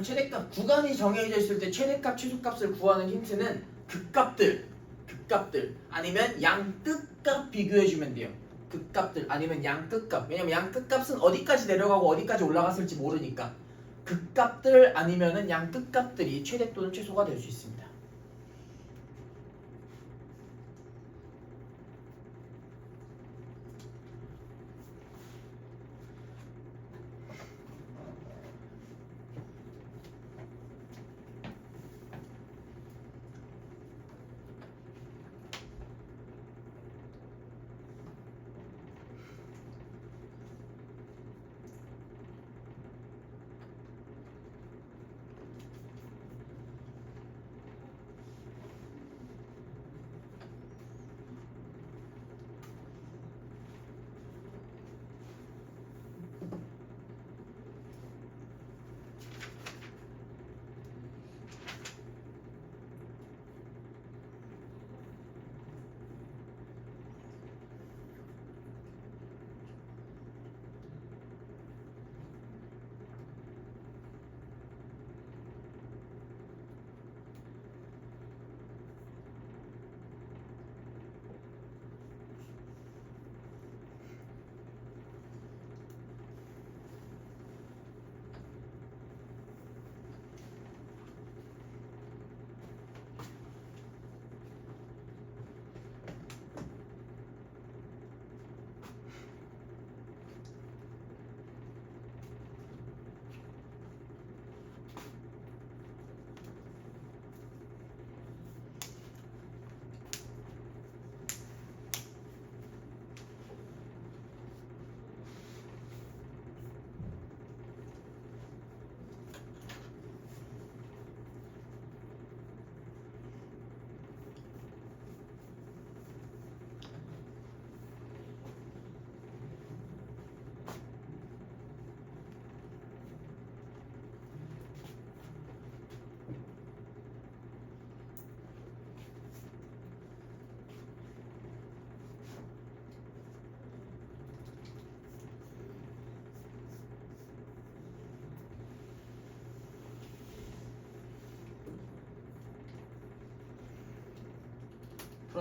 최대값 구간이 정해져 있을 때 최대값 최소값을 구하는 힌트는 극값들 아니면 양끝값 비교해주면 돼요. 극값들 아니면 양끝값. 왜냐면 양끝값은 어디까지 내려가고 어디까지 올라갔을지 모르니까 극값들 아니면은 양끝값들이 최대 또는 최소가 될 수 있습니다.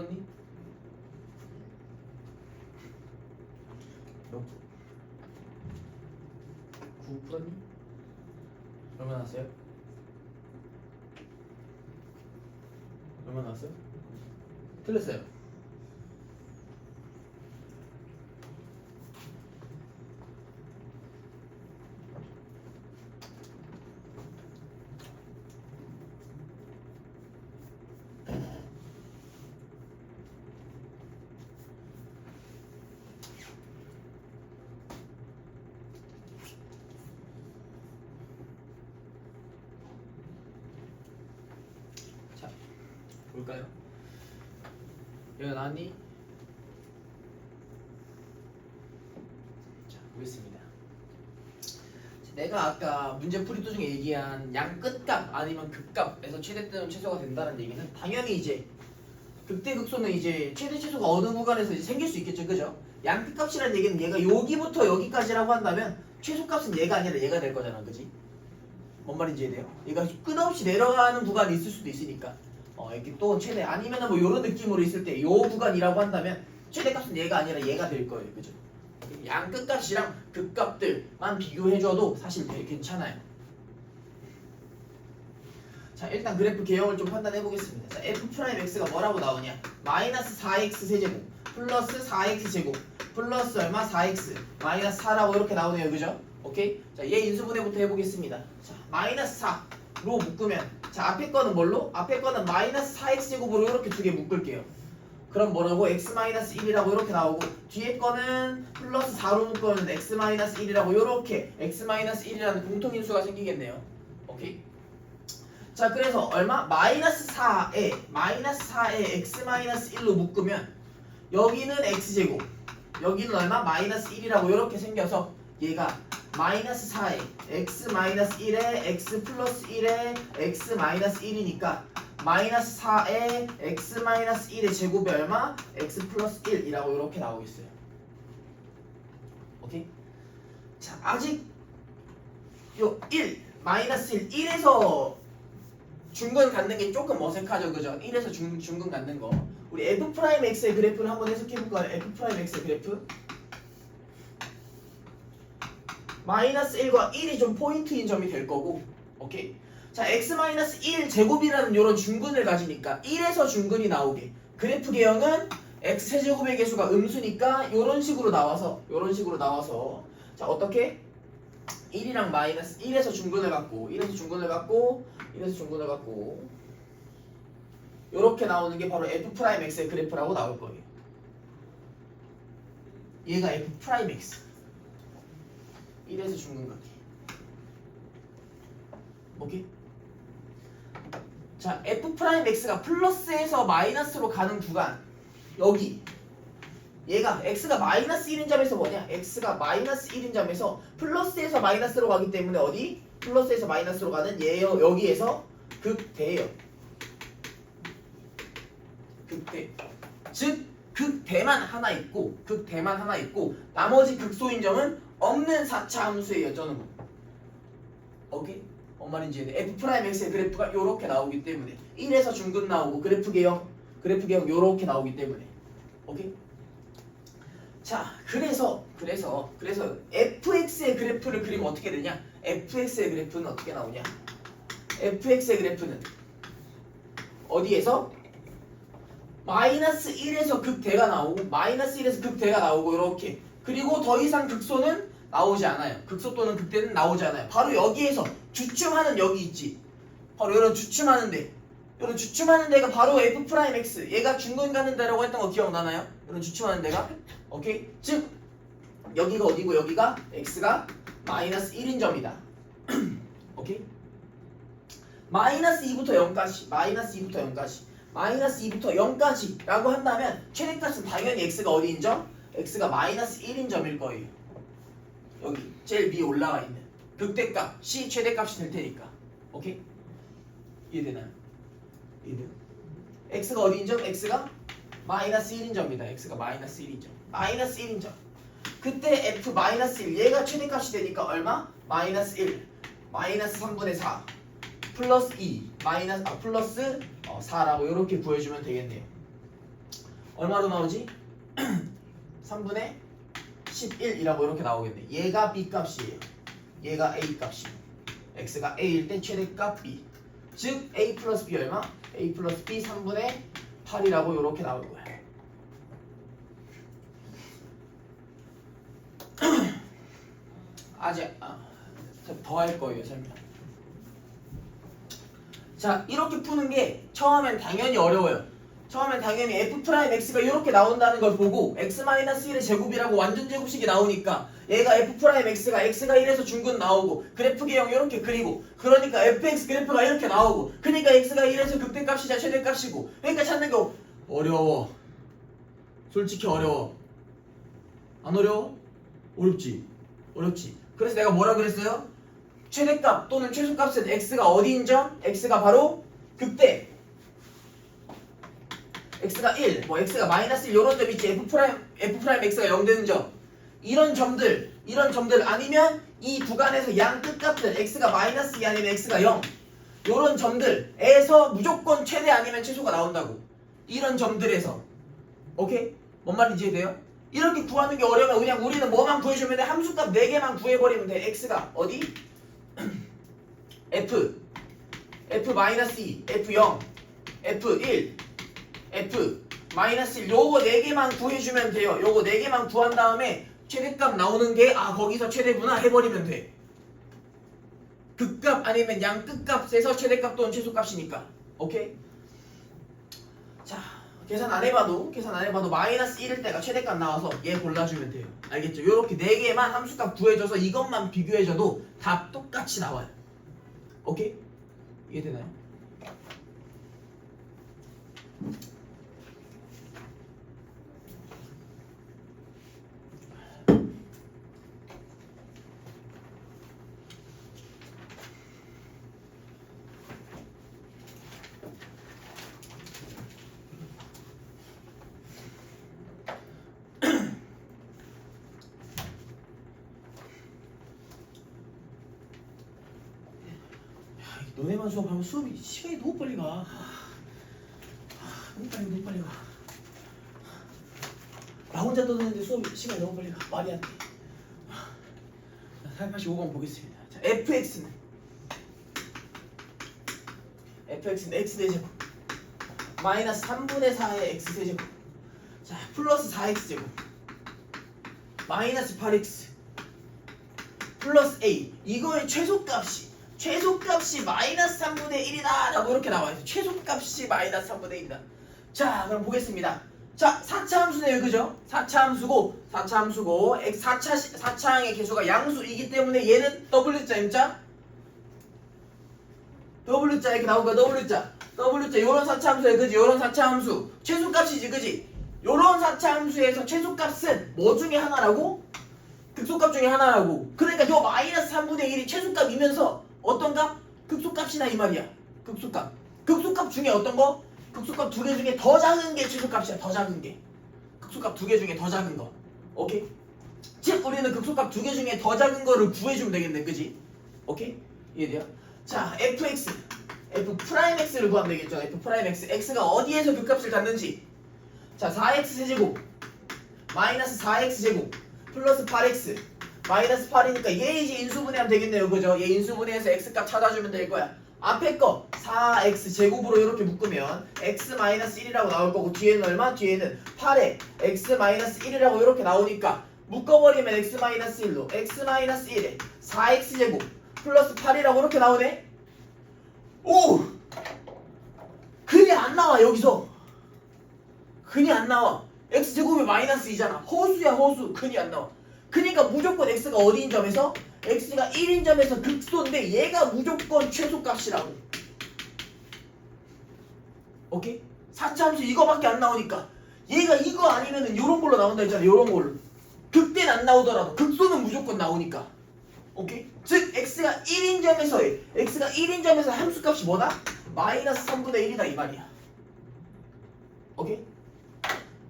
풀었니? 너 9 풀었니? 얼마 나왔어요? 얼마 나왔어요? 틀렸어요. 자, 볼까요? 여기 나왔니? 자, 보겠습니다. 내가 아까 문제풀이 도중에 얘기한 양 끝값 아니면 극값에서 최대 또는 최소가 된다는 얘기는 당연히 이제 극대 극소는 이제 최대 최소가 어느 구간에서 이제 생길 수 있겠죠, 그죠? 양 끝값이라는 얘기는 얘가 여기부터 여기까지라고 한다면 최소값은 얘가 아니라 얘가 될 거잖아, 그지? 뭔 말인지 이해돼요? 얘가 끝없이 내려가는 구간이 있을 수도 있으니까 이렇게 또 최대 아니면은 뭐 이런 느낌으로 있을 때 요 구간이라고 한다면 최대값은 얘가 아니라 얘가 될 거예요, 그죠? 양 끝값이랑 극값들만 비교해줘도 사실 되게 괜찮아요. 자, 일단 그래프 개형을 좀 판단해 보겠습니다. 자, f'x가 뭐라고 나오냐? 마이너스 4x 세제곱 플러스 4x 제곱 플러스 얼마? 4x 마이너스 4라고 이렇게 나오네요, 그죠? 오케이? 자, 얘 인수분해부터 해보겠습니다. 자, 마이너스 4로 묶으면 자, 앞에 거는 뭘로? 앞에 거는 마이너스 4x 제곱으로 이렇게 두 개 묶을게요. 그럼 뭐라고? x-1이라고 이렇게 나오고 뒤에 거는 플러스 4로 묶으면 x-1이라고 이렇게 x-1이라는 공통인수가 생기겠네요. 오케이? 자, 그래서 얼마? 마이너스 4에 x-1로 묶으면 여기는 x제곱 여기는 얼마? 마이너스 1이라고 이렇게 생겨서 얘가 마이너스 4에 x-1에 x 플러스 1에 x-1이니까 마이너스 4에 x-1의 제곱이 얼마? x 플러스 1이라고 이렇게 나오겠어요. 오케이? 자, 아직 요 1, 마이너스 1, 1에서 중근 갖는 게 조금 어색하죠, 그죠? 1에서 중근 갖는 거. 우리 f'x의 그래프를 한번 해석해볼까요? f'x의 그래프. 마이너스 1과 1이 좀 포인트인 점이 될 거고, 오케이? 자, x-1 제곱이라는 이런 중근을 가지니까 1에서 중근이 나오게 그래프 개형은 x 세제곱의 개수가 음수니까 이런 식으로 나와서 자, 어떻게? 1이랑 마이너스 1에서 중근을 갖고 1에서 중근을 갖고 1에서 중근을 갖고 이렇게 나오는 게 바로 f'x의 그래프라고 나올 거예요. 얘가 f'x 1에서 중근 갖기. 오케이? 자, f'x가 플러스에서 마이너스로 가는 구간 여기 얘가 x가 마이너스 1인 점에서 뭐냐? x가 마이너스 1인 점에서 플러스에서 마이너스로 가기 때문에 어디? 플러스에서 마이너스로 가는 얘요. 여기에서 극대예요. 극대. 즉 극대만 하나 있고 나머지 극소인 점은 없는 4차 함수예요, 저는. 오케이? 뭔 말인지 f'x의 그래프가 이렇게 나오기 때문에 1에서 중근 나오고 그래프 개형 이렇게 나오기 때문에 오케이? 자, 그래서 fx의 그래프를 그리면 어떻게 되냐? fx의 그래프는 어떻게 나오냐? fx의 그래프는 어디에서? 마이너스 1에서 극대가 나오고 이렇게 그리고 더 이상 극소는 나오지 않아요. 극소 또는 극대는 나오지 않아요. 바로 여기에서 주춤하는 여기 있지. 바로 이런 주춤하는 데가 바로 f'x. 얘가 중근 가는 데라고 했던 거 기억나나요? 이런 주춤하는 데가. 오케이? 즉 여기가 어디고 여기가 x가 마이너스 1인 점이다. 오케이? 마이너스 2부터 0까지라고 한다면 최대값은 당연히 x가 어디인 점? x가 마이너스 1인 점일 거예요. 여기 제일 위에 올라와 있는 극대값이 최대값이 될 테니까. 오케이? 이해되나요? 이해돼요? x가 어디인 점? x가 마이너스 1인 점이다. x가 마이너스 1인 점. 마이너스 1인 점. 그때 f 마이너스 1 얘가 최대값이 되니까 얼마? 마이너스 1 마이너스 3분의 4 플러스 2 플러스 4라고 이렇게 구해주면 되겠네요. 얼마로 나오지? 3분의 11이라고 이렇게 나오겠네. 얘가 b 값이에요. 얘가 a 값이고 x가 a일 때 최대값 b. 즉 a 플러스 b 얼마? a 플러스 b 3분의 8이라고 이렇게 나올 거야. 아직 더 할 거예요 설명. 자 이렇게 푸는 게 처음엔 당연히 어려워요. 처음엔 당연히 f'x가 이렇게 나온다는 걸 보고 x-1의 제곱이라고 완전 제곱식이 나오니까 얘가 f'x가 x가 1에서 중근 나오고 그래프 개형 이렇게 그리고 그러니까 fx 그래프가 이렇게 나오고 그러니까 x가 1에서 극대값이자 최대값이고 그러니까 찾는 거 어려워. 솔직히 어려워. 안 어려워? 어렵지? 어렵지. 그래서 내가 뭐라 그랬어요? 최대값 또는 최소값은 x가 어디인 점? x가 바로 극대. x가 1, 뭐 x가 마이너스 1 이런 점 있지. f'x가 0 되는 점. 이런 점들 아니면 이 구간에서 양 끝값들 x가 마이너스 2 아니면 x가 0 이런 점들에서 무조건 최대 아니면 최소가 나온다고. 이런 점들에서. 오케이? 뭔 말인지 이해돼요? 이렇게 구하는 게 어려우면 그냥 우리는 뭐만 구해주면 돼? 함수값 4개만 구해버리면 돼. x가 어디? f -2, f0, f1, f -1 요거 4개만 구해주면 돼요. 요거 4개만 구한 다음에 최대값 나오는 게 거기서 최대구나 해버리면 돼. 극값 아니면 양 끝값에서 최대값 또는 최소값이니까. 오케이? 자 계산 안 해봐도 -1일 때가 최대값 나와서 얘 골라주면 돼요. 알겠죠? 요렇게 4개만 함수값 구해줘서 이것만 비교해줘도 답 똑같이 나와요. 오케이? 이해되나요? 너네만 수업하면 수업이 시간이 너무 빨리 가. 너무 빨리 가. 나 혼자 떠드는데 수업이 시간이 너무 빨리 가. 말이 안 돼. 485번 보겠습니다. 자, fx는 x제곱 마이너스 3분의 4의 x제곱 자 플러스 4x제곱 마이너스 8x 플러스 a 이거의 최소값이 마이너스 3분의 1이다 라고 이렇게 나와있어요. 최소값이 마이너스 3분의 1이다. 자 그럼 보겠습니다. 자 4차 함수네요. 그죠? 4차 함수고 4차항의 개수가 양수이기 때문에 얘는 W자 M자 W자 이렇게 나오니까 W자 요런 4차 함수에 그지? 요런 4차 함수 최소값이지 그지? 요런 4차 함수에서 최소값은 뭐 중에 하나라고? 극소값 중에 하나라고. 그러니까 요 마이너스 3분의 1이 최소값이면서 어떤 값? 극소값이나 이 말이야. 극소값 중에 어떤 거? 극소값 2개 중에 더 작은 게 최소값이야. 더 작은 게 극소값 2개 중에 더 작은 거. 오케이? 즉 우리는 극소값 2개 중에 더 작은 거를 구해주면 되겠네. 그지? 오케이? 이해돼요? 자 f'x를 구하면 되겠죠. f'x x가 어디에서 극값을 갖는지. 자 4x 세제곱 마이너스 4x 제곱 플러스 8x 마이너스 8이니까 얘 이제 인수분해하면 되겠네요. 그죠? 얘 인수분해해서 x값 찾아주면 될 거야. 앞에 거 4x 제곱으로 이렇게 묶으면 x 마이너스 1이라고 나올 거고 뒤에는 얼마? 뒤에는 8에 x 마이너스 1이라고 이렇게 나오니까 묶어버리면 x 마이너스 1로 x 마이너스 1에 4x 제곱 플러스 8이라고 이렇게 나오네. 오! 근이 안 나와. 여기서 근이 안 나와. x제곱이 마이너스 2잖아. 허수야 허수. 근이 안 나와. 그러니까 무조건 x가 어디인 점에서? x가 1인 점에서 극소인데 얘가 무조건 최소값이라고. 오케이? 4차 함수 이거밖에 안 나오니까 얘가 이거 아니면은 요런 걸로 나온다 했잖아. 요런 걸로. 극대는 안 나오더라도 극소는 무조건 나오니까. 오케이? 즉 x가 1인 점에서 함수값이 뭐다? 마이너스 3분의 1이다 이 말이야. 오케이?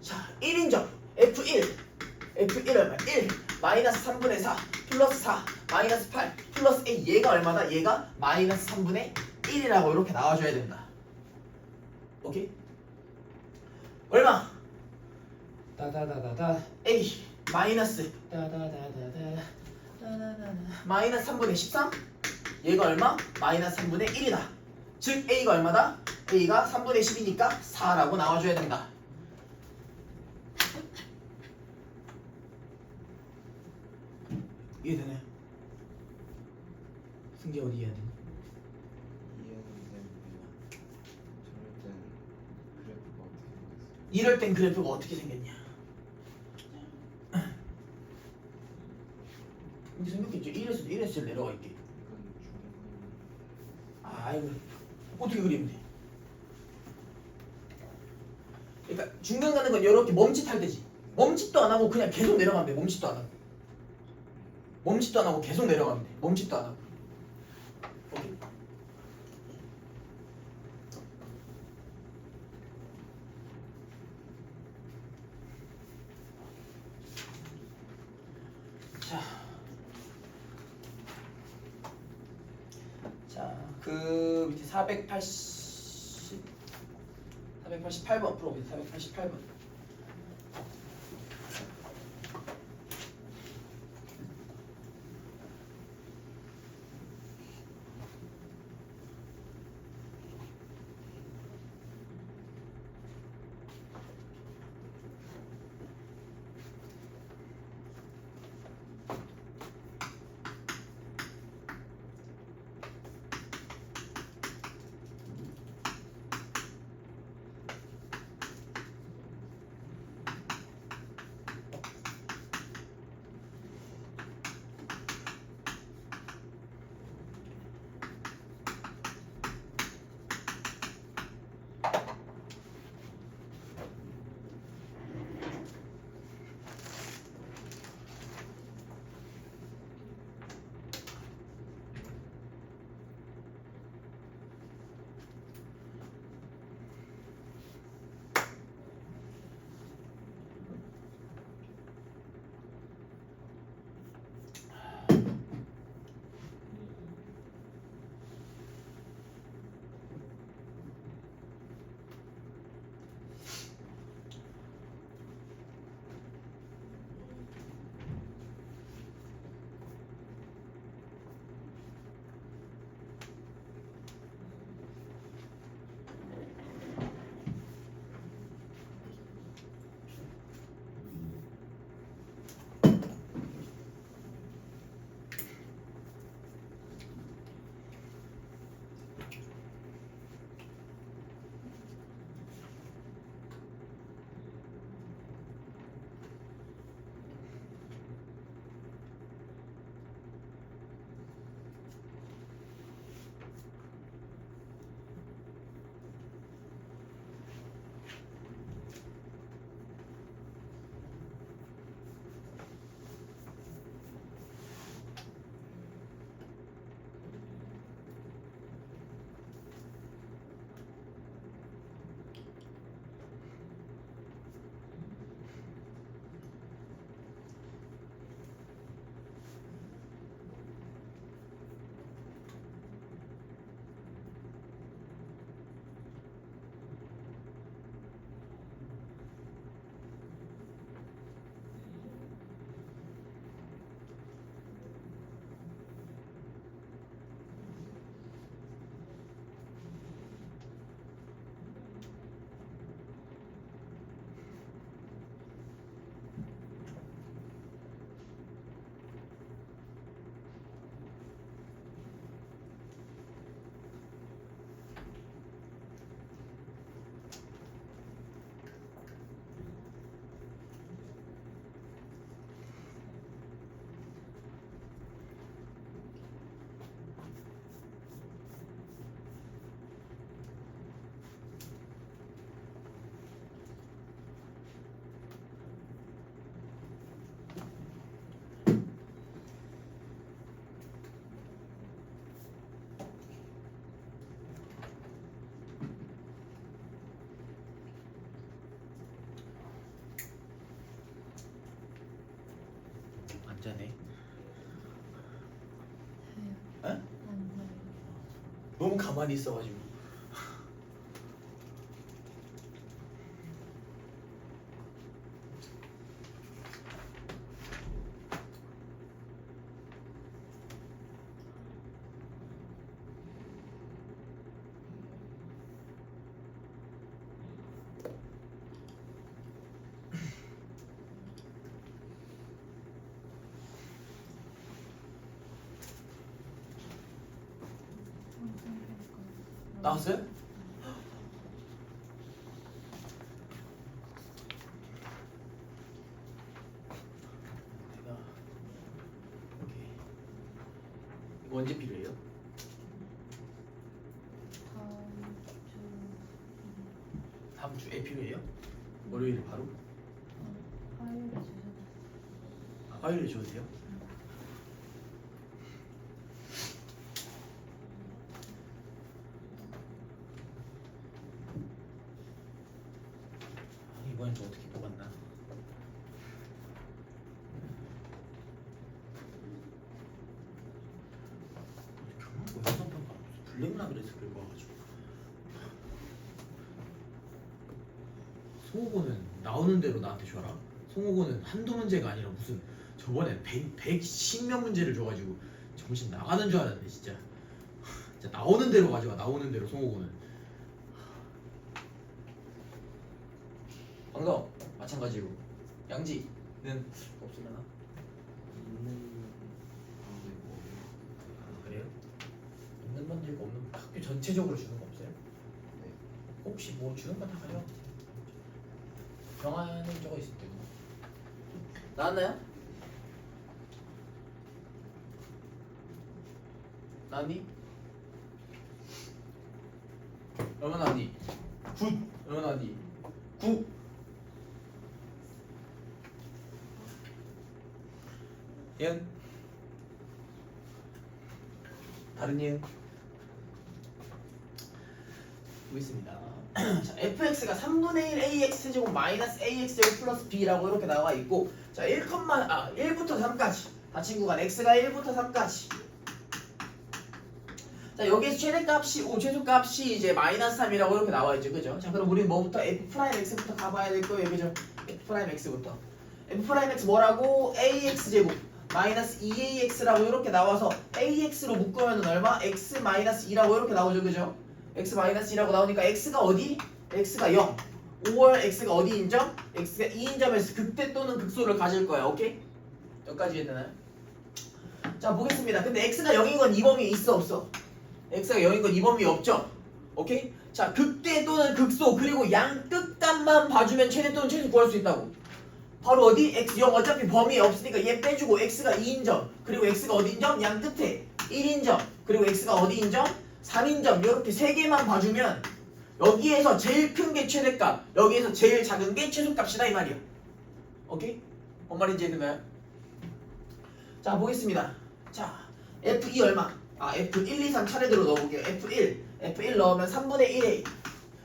자 1인 점 f1 얼마? 1 마이너스 3분의 4 플러스 4 마이너스 8 플러스 a 얘가 얼마다? 얘가 마이너스 3분의 1이라고 이렇게 나와줘야 된다. 오케이? 얼마? 따다다다다 A 마이너스 따다다다다 마이너스 3분의 13 얘가 얼마? 마이너스 3분의 1이다. 즉 A가 얼마다? A가 3분의 10이니까 4라고 나와줘야 된다. 이해되나요? 승재 어디 해야 되니? 이해는 되는데요. 저럴 땐 그래프가 어떻게 생겼어요? 이럴 땐 그래프가 어떻게 생겼냐? 이렇게 생겼겠죠. 1에서 내려가 있게. 이건 중간. 아이고 어떻게 그리면 돼? 그러니까 중간 가는 건 이렇게 멈칫할 때지. 멈칫도 안 하고 그냥 계속 내려가면 돼. 멈칫도 안 하고. 멈칫도 안 하고 계속 내려가면 돼. 멈칫도 안 하고. 오케이? 자, 그 밑에 488번 풀어보세요. 488번. 완전해. 어? 너무 가만히 있어가지고. 나왔어요? 내가 오케이. 이거 언제 필요해요? 다음 주에 필요해요? 월요일에 바로? 아, 화요일에 줘도 돼요? 이번엔 또 어떻게 뽑았나? 경험고 현상평가 블랙라벨에서 긁어가지고 송호고는 나오는 대로 나한테 줘라. 송호고는 한두 문제가 아니라 무슨 저번에 110몇 문제를 줘가지고 정신 나가는 줄 알았네 진짜. 진짜 나오는 대로 가져가. 나오는 대로 송호고는. 방금 마찬가지고 양지는 없으려나? 아, 그래요? 있는 번들고 없는 학교 전체적으로 주는 거 없어요? 네. 혹시 뭐 주는 거 다 가요? 병안에 적어 있을 때고 나왔나요? 나왔니? 얼마 나왔니? 9 얼마 나왔니? 9 연 다른 예 보겠습니다. 자, fx가 3분의 1 ax 제곱 마이너스 ax 제곱 플러스 b라고 이렇게 나와 있고, 자 1부터 3까지 다 친구간 x가 1부터 3까지. 자 여기에서 최대값이 5, 최소값이 이제 마이너스 3이라고 이렇게 나와 있죠, 그죠? 자 그럼 우리는 뭐부터 f 프라임 x부터 가봐야 될 거예요, 그죠? f 프라임 x부터. f 프라임 x 뭐라고? ax 제곱 마이너스 2ax라고 이렇게 나와서 ax로 묶으면 얼마? x 마이너스 2라고 이렇게 나오죠, 그죠? x 마이너스 2라고 나오니까 x가 어디? x가 0. 5월 x가 어디 인점? x가 2인점에서 극대 또는 극소를 가질 거야. 오케이? 여기까지 이해되나요? 자 보겠습니다. 근데 x가 0인 건 이 범위에 있어 없어? x가 0인 건 이 범위에 없죠? 오케이? 자 극대 또는 극소 그리고 양 끝값만 봐주면 최대 또는 최소 구할 수 있다고. 바로 어디? x 0 어차피 범위에 없으니까 얘 빼주고 x가 2인점 그리고 x가 어디 인점? 양 끝에 1인점 그리고 x가 어디 인점? 3인점 이렇게 세 개만 봐주면 여기에서 제일 큰 게 최대값 여기에서 제일 작은 게 최소값이다 이 말이야. 오케이? 뭔 말인지 이해되나요? 자 보겠습니다. 자 F2 얼마? 아 F1, 2, 3 차례대로 넣어볼게요. F1 넣으면 3분의 1A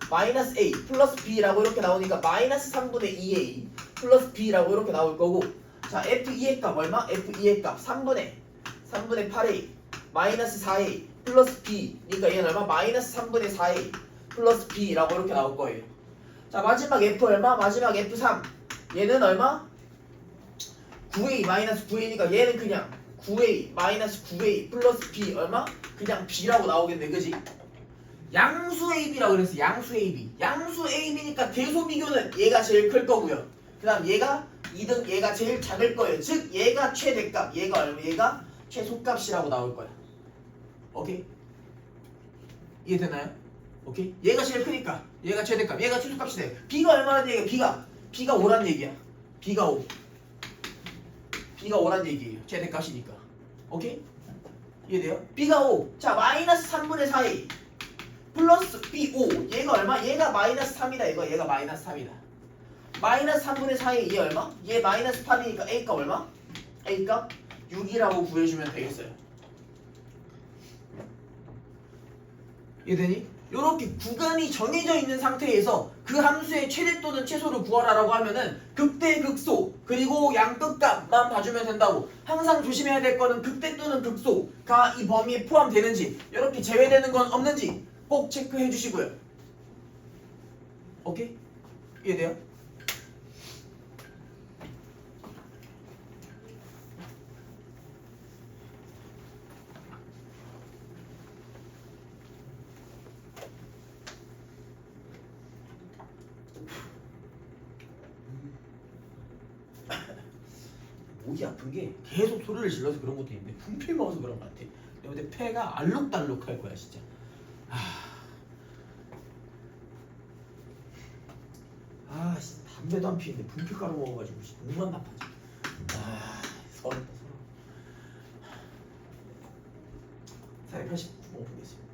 마이너스 A 플러스 B라고 이렇게 나오니까 마이너스 3분의 2A 플러스 B라고 이렇게 나올 거고, 자 F2의 값 얼마? F2의 값 3분의 8A 마이너스 4A 플러스 B 그러니까 얘는 얼마? 마이너스 3분의 4A 플러스 B라고 이렇게 나올 거예요. 자 마지막 F 얼마? 마지막 F3 얘는 얼마? 9A 마이너스 9A니까 얘는 그냥 9A 마이너스 9A 플러스 B 얼마? 그냥 B라고 나오겠네, 그지? 양수 AB라고 그랬어. 양수 AB 양수 AB니까 대소 비교는 얘가 제일 클 거고요. 그 다음 얘가 2등 얘가 제일 작을 거예요. 즉 얘가 최대값 얘가 얼마? 얘가 최소값이라고 나올 거야. 오케이? 이해되나요? 오케이? 얘가 제일 크니까 얘가 최대값 얘가 최소값이 돼. B가 얼마란 얘기야? B가 5란 얘기야. B가 5 B가 5란 얘기예요. 최대값이니까. 오케이? 이해돼요? B가 5 자 마이너스 3분의 4A 플러스 B 5 얘가 얼마? 얘가 마이너스 3이다 이거. 얘가 마이너스 3이다. 마이너스 3분의 4A 얘 얼마? 얘 마이너스 8이니까 A값 얼마? A값 6이라고 구해주면 되겠어요. 이해되니? 이렇게 구간이 정해져 있는 상태에서 그 함수의 최대 또는 최소를 구하라라고 하면은 극대 극소 그리고 양 끝값만 봐주면 된다고. 항상 조심해야 될 거는 극대 또는 극소가 이 범위에 포함되는지 이렇게 제외되는 건 없는지 꼭 체크해 주시고요. 오케이? 이해돼요? 목이 아픈 게 계속 소리를 질러서 그런 것도 있는데 분필 먹어서 그런 것 같아. 근데 폐가 알록달록할 거야 진짜. 아 담배도 안 피는데 분필가루 먹어가지고 목만 나빠져. 아 서럽다 서러워. 489번 보겠습니다.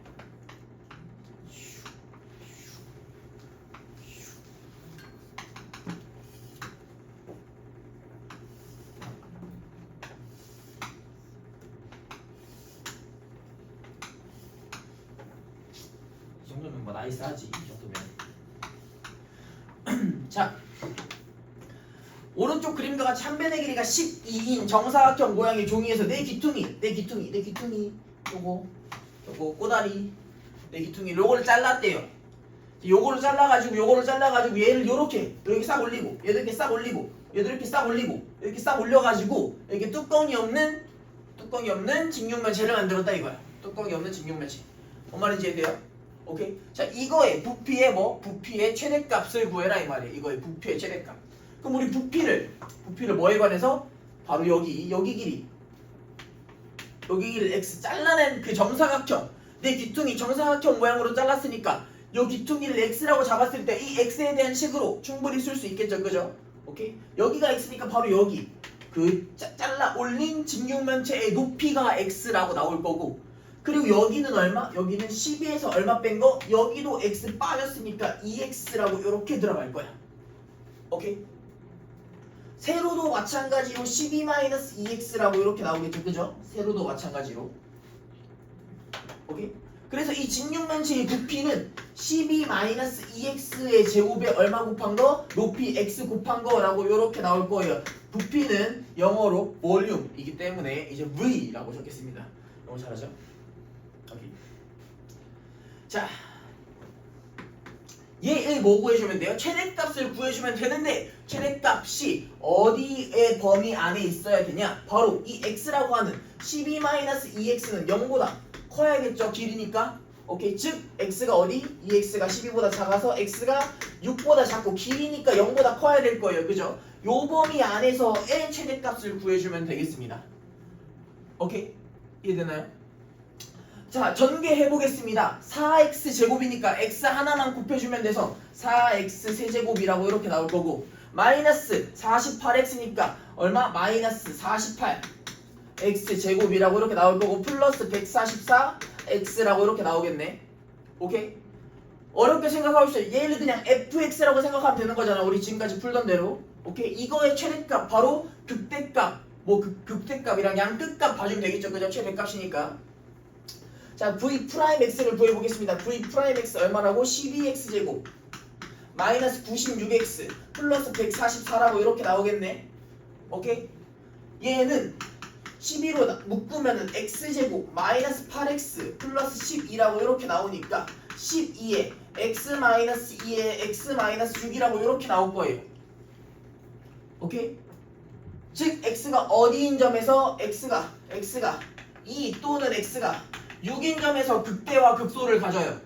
이 정도면 뭐 나이스하지. 이 정도면. 자, 오른쪽 그림과 같이 한 변의 길이가 12인 정사각형 모양의 종이에서 내 귀퉁이 요거 꼬다리 내 귀퉁이 요거를 잘랐대요. 요거를 잘라가지고 얘를 요렇게 싹 올리고 얘도 이렇게 싹 올리고 얘도 이렇게 싹 올리고 이렇게 싹 올려가지고 이렇게 뚜껑이 없는 직육면체를 만들었다 이거야. 뚜껑이 없는 직육면체. 뭔 말인지 이해돼요? 오케이. 자, 이거의 부피의 최대값을 구해라 이 말이에요. 이거의 부피의 최대값. 그럼 우리 부피를 뭐에 관해서 바로 여기 길이 여기를 x 잘라낸 그 정사각형 내 귀퉁이 정사각형 모양으로 잘랐으니까 요 귀퉁이를 x라고 잡았을 때 이 x에 대한 식으로 충분히 쓸 수 있겠죠, 그죠? 오케이. 여기가 x니까 바로 여기 그 잘라 올린 직육면체의 높이가 x라고 나올 거고. 그리고 여기는 얼마? 여기는 12에서 얼마 뺀 거? 여기도 x 빠졌으니까 2x라고 이렇게 들어갈 거야. 오케이? 세로도 마찬가지로 12-2x라고 이렇게 나오겠죠, 그죠? 세로도 마찬가지로. 오케이? 그래서 이 직육면체의 부피는 12-2x의 제곱에 얼마 곱한 거? 높이 x 곱한 거라고 이렇게 나올 거예요. 부피는 영어로 볼륨이기 때문에 이제 V라고 적겠습니다. 너무 잘하죠? 오케이. 자, 얘를 뭐 구해주면 돼요? 최대값을 구해주면 되는데 최대값이 어디의 범위 안에 있어야 되냐? 바로 이 x라고 하는 12-2x는 0보다 커야겠죠? 길이니까. 오케이. 즉 x가 어디? 2x가 12보다 작아서 x가 6보다 작고 길이니까 0보다 커야 될 거예요. 그죠? 요 범위 안에서의 최대값을 구해주면 되겠습니다. 오케이? 이해되나요? 자, 전개해보겠습니다. 4x 제곱이니까 x 하나만 곱해주면 돼서 4x 세제곱이라고 이렇게 나올 거고 마이너스 48x니까 얼마? 마이너스 48 x 제곱이라고 이렇게 나올 거고 플러스 144x라고 이렇게 나오겠네. 오케이? 어렵게 생각하십시오. 얘를 그냥 fx라고 생각하면 되는 거잖아. 우리 지금까지 풀던 대로. 오케이? 이거의 최대값 바로 극대값 극대값이랑 양끝값 봐주면 되겠죠. 그죠? 최대값이니까. 자, v'x를 구해보겠습니다. v'x 얼마라고? 12x제곱 마이너스 96x 플러스 144라고 이렇게 나오겠네. 오케이? 얘는 12로 묶으면은 x제곱 마이너스 8x 플러스 12라고 이렇게 나오니까 12에 x 마이너스 2에 x 마이너스 6이라고 이렇게 나올 거예요. 오케이? 즉 x가 어디인 점에서 x가 2 또는 x가 6인 점에서 극대와 극소를 가져요.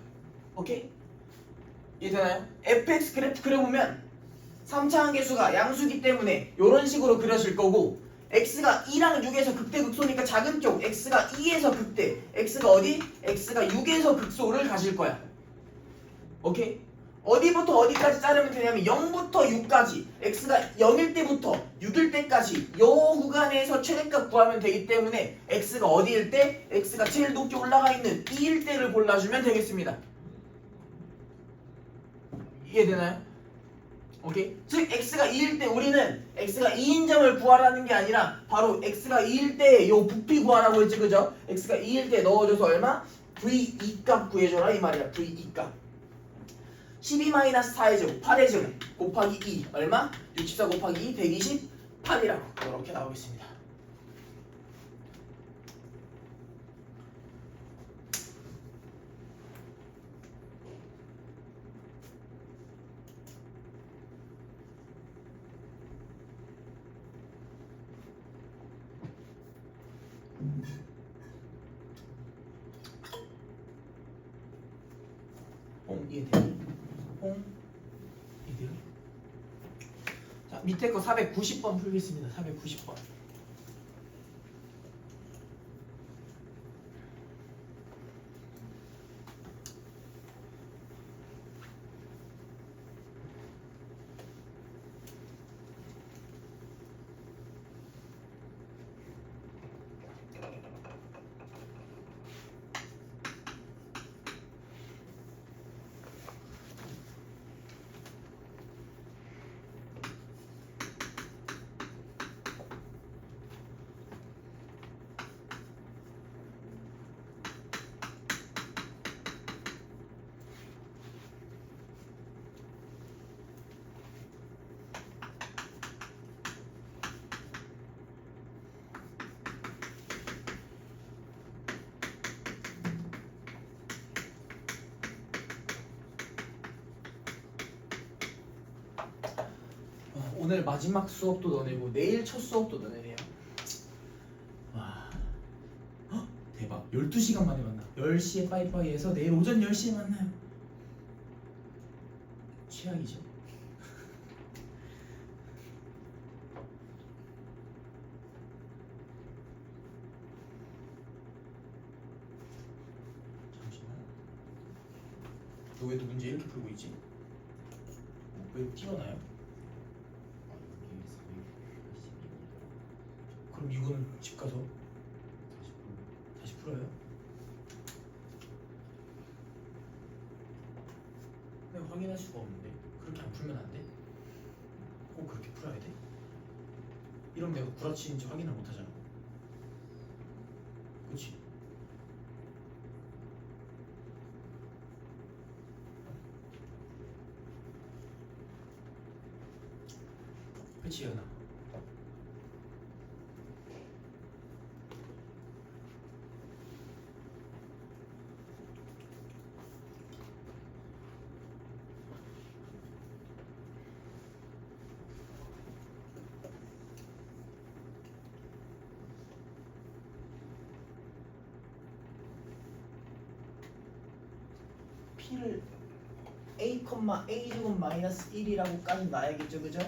오케이? 이해되나요? fx 그래프 그려보면 3차원 계수가 양수기 때문에 이런 식으로 그려질 거고 x가 2랑 6에서 극대 극소니까 작은 쪽 x가 2에서 극대 x가 어디? x가 6에서 극소를 가질 거야. 오케이? 어디부터 어디까지 자르면 되냐면 0부터 6까지 x가 0일 때부터 6일 때까지 요 구간에서 최대값 구하면 되기 때문에 x가 어디일 때? x가 제일 높게 올라가 있는 2일 때를 골라주면 되겠습니다. 이해되나요? 오케이? 즉 x가 2일 때 우리는 x가 2인 점을 구하라는 게 아니라 바로 x가 2일 때 요 부피 구하라고 했지, 그죠? x가 2일 때 넣어줘서 얼마? v2 값 구해줘라 이 말이야. v2 값 12-4의 제곱 8의 제곱 곱하기 2 얼마? 64 곱하기 2 128이라고 이렇게 나오겠습니다. 이해돼요? 이해돼요? 자, 밑에 거 490번 풀겠습니다. 490번. 오늘 마지막 수업도 너네고 내일 첫 수업도 너네네요. 와, 헉, 대박. 12시간 만에 만나. 10시에 빠이빠이해서 내일 오전 10시에 만나요. 최악이죠. 잠시만. 너 왜 또 문제 이렇게 풀고 있지? 왜 튀어나요? 그럼 이거는 집 가서 다시 풀어요? 내가 확인할 수가 없는데 그렇게 안 풀면 안 돼? 꼭 그렇게 풀어야 돼? 이러면 내가 구라치는지 확인을 못 하잖아. 그치? 그치 연아? P를 A, A 제곱 마이너스 1이라고까지 놔야겠죠, 그죠?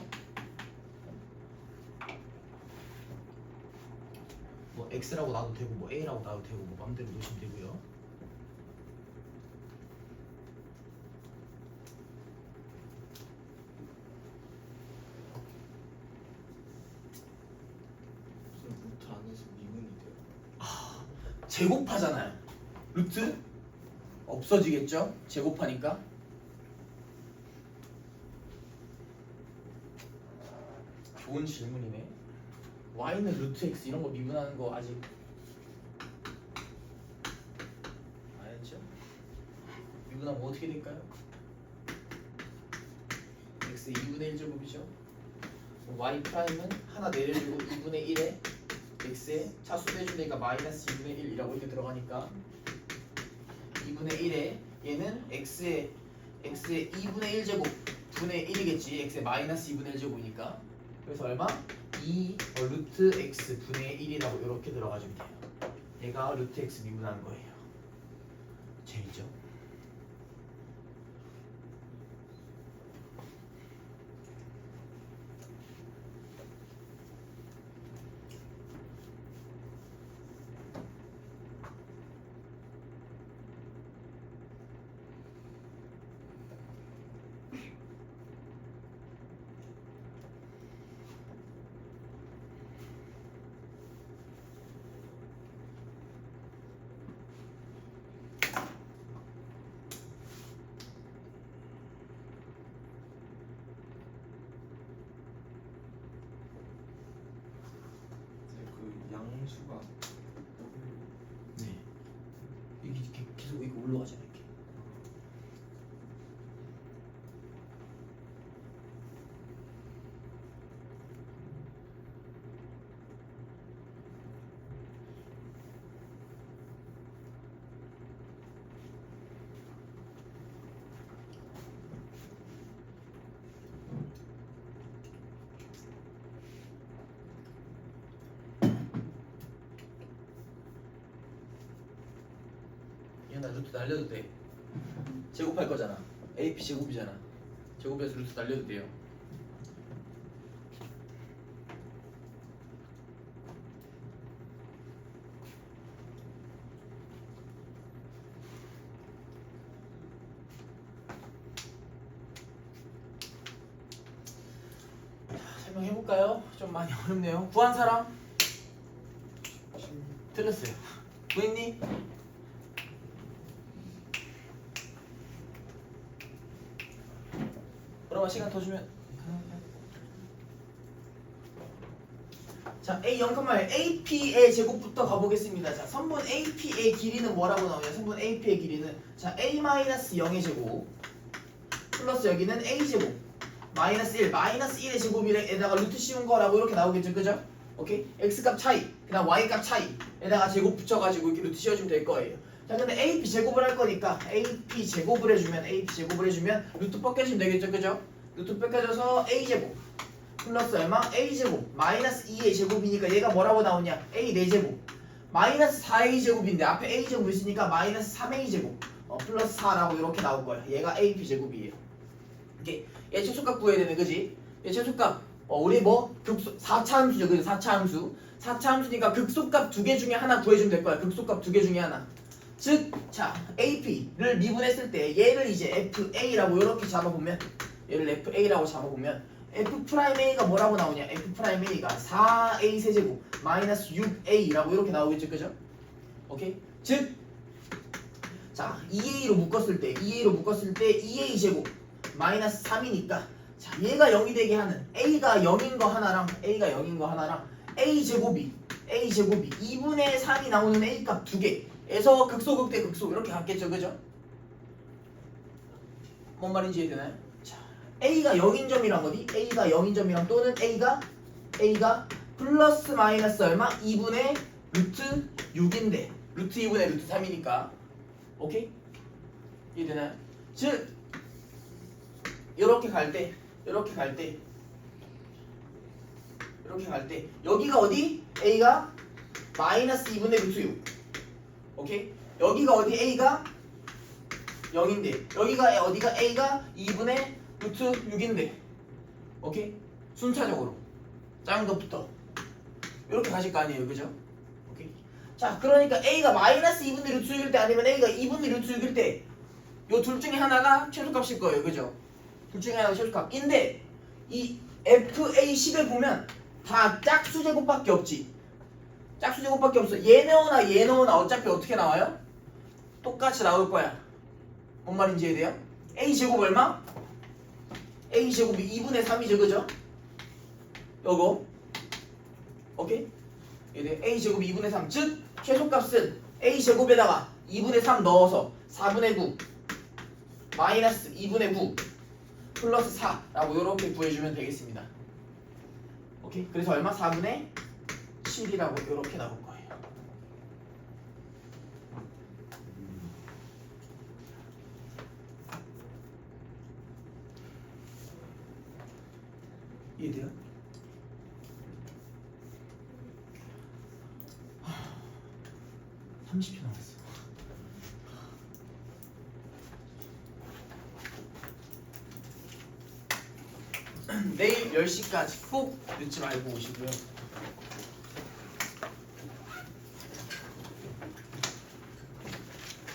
뭐 X라고 놔도 되고 뭐 A라고 놔도 되고 뭐 맘대로 놓으시면 되고요. 무슨 루트 안에서 미분이 돼요? 제곱하잖아요. 루트 없어지겠죠? 제곱하니까. 좋은 질문이네. y는 루트 x 이런 거 미분하는 거 아직 알죠? 미분하면 어떻게 될까요? x 2분의 1제곱이죠. y 프라임은 하나 내려주고 2분의 1에 x에 차수 빼주니까 마이너스 2분의 1이라고 이렇게 들어가니까 2분의 1에 얘는 x의 2분의 1제곱 분의 1이겠지. x의 마이너스 2분의 1제곱이니까 그래서 얼마? 2 루트 x 분의 1이라고 이렇게 들어가주면 돼요. 얘가 루트 x 미분한 거예요. 재밌죠? 그 양수가 네. 이게 계속 이거 올라가잖아요. 이렇게. 얘나 루트 날려도 돼. 제곱할 거잖아. AP 제곱이잖아. 제곱해서 루트 날려도 돼요. 자, 설명해볼까요? 좀 많이 어렵네요. 구한 사람? 틀렸어요. 구했니? 그러면 시간 더 주면 자 A 0,1 AP의 제곱부터 가보겠습니다. 자 선분 AP의 길이는 뭐라고 나오냐? 선분 AP의 길이는 자 A-0의 제곱 플러스 여기는 A제곱 마이너스 1 마이너스 1의 제곱에다가 루트 씌운 거라고 이렇게 나오겠죠, 그죠? 오케이? X값 차이 그 다음 Y값 차이에다가 제곱 붙여가지고 이렇게 루트 씌워주면 될 거예요. 자 근데 AP 제곱을 할 거니까 AP 제곱을 해주면 루트 벗겨주면 되겠죠, 그죠? 루트 벗겨져서 A 제곱 플러스 얼마? a제곱 마이너스 2의 제곱이니까 얘가 뭐라고 나오냐? a 4제곱 마이너스 4a 제곱인데 앞에 a 제곱 있으니까 마이너스 3a 제곱 플러스 4라고 이렇게 나올 거야. 얘가 ap 제곱이에요. 이렇게 얘 최소값 구해야 되는 거지. 얘 최소값 우리 뭐 극소 4차 함수죠. 그죠? 4차 함수. 4차 함수니까 극소값 2개 중에 하나 구해주면 될 거야. 극소값 2개 중에 하나. 즉, 자, AP를 미분했을 때 얘를 이제 FA라고 이렇게 잡아보면 얘를 FA라고 잡아보면 F'A가 뭐라고 나오냐? F'A가 4A 세제곱 마이너스 6A라고 이렇게 나오겠죠, 그죠? 오케이? 즉, 자, 2A로 묶었을 때 2A 제곱 마이너스 3이니까 자, 얘가 0이 되게 하는 A가 0인 거 하나랑 A 제곱이 2분의 3이 나오는 A 값 2개에서 극소 극대 극소 이렇게 갔겠죠, 그죠? 뭔 말인지 이해되나요? 자, A가 0인 점이란 거니? A가 0인 점이랑 또는 A가 플러스 마이너스 얼마? 2분의 루트 6인데 루트 2분의 루트 3이니까 오케이? 이해되나요? 즉 이렇게 갈 때 여기가 어디? A가 마이너스 2분의 루트 6 오케이? 여기가 어디? A가 0인데 여기가 어디가? A가 2분의 루트 6인데 오케이? 순차적으로 작은 것부터 이렇게 가실 거 아니에요, 그죠? 오케이? 자, 그러니까 A가 마이너스 2분의 루트 6일 때 아니면 A가 2분의 루트 6일 때 요 둘 중에 하나가 최소값일 거예요, 그죠? 둘 중에 하나가 최소값인데 이 FA10을 보면 다 짝수제곱밖에 없지. 짝수제곱밖에 없어. 얘 넣으나 어차피 어떻게 나와요? 똑같이 나올 거야. 뭔 말인지 이해돼요? A제곱 얼마? A제곱이 2분의 3이죠, 그죠? 요거 오케이? 이제 A제곱이 2분의 3 즉 최소값은 A제곱에다가 2분의 3 넣어서 4분의 9 마이너스 2분의 9 플러스 4라고 이렇게 구해주면 되겠습니다. 오케이? 그래서 얼마? 4분의 7이라고 이렇게 나올 거예요. 이해돼요? 하... 30초 남았어. 내일 10시까지 꼭 늦지 말고 오시고요.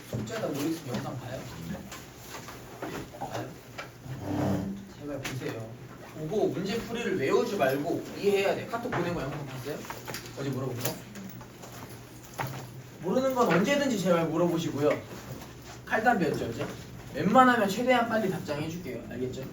숙제가 모르겠으면 영상 봐요? 봐요? 제발 보세요. 보고 문제풀이를 외우지 말고 이해해야 돼. 카톡 보낸 거 영상 봤어요? 어제 물어본 거? 모르는 건 언제든지 제발 물어보시고요. 칼답이었죠, 어제? 웬만하면 최대한 빨리 답장해 줄게요. 알겠죠?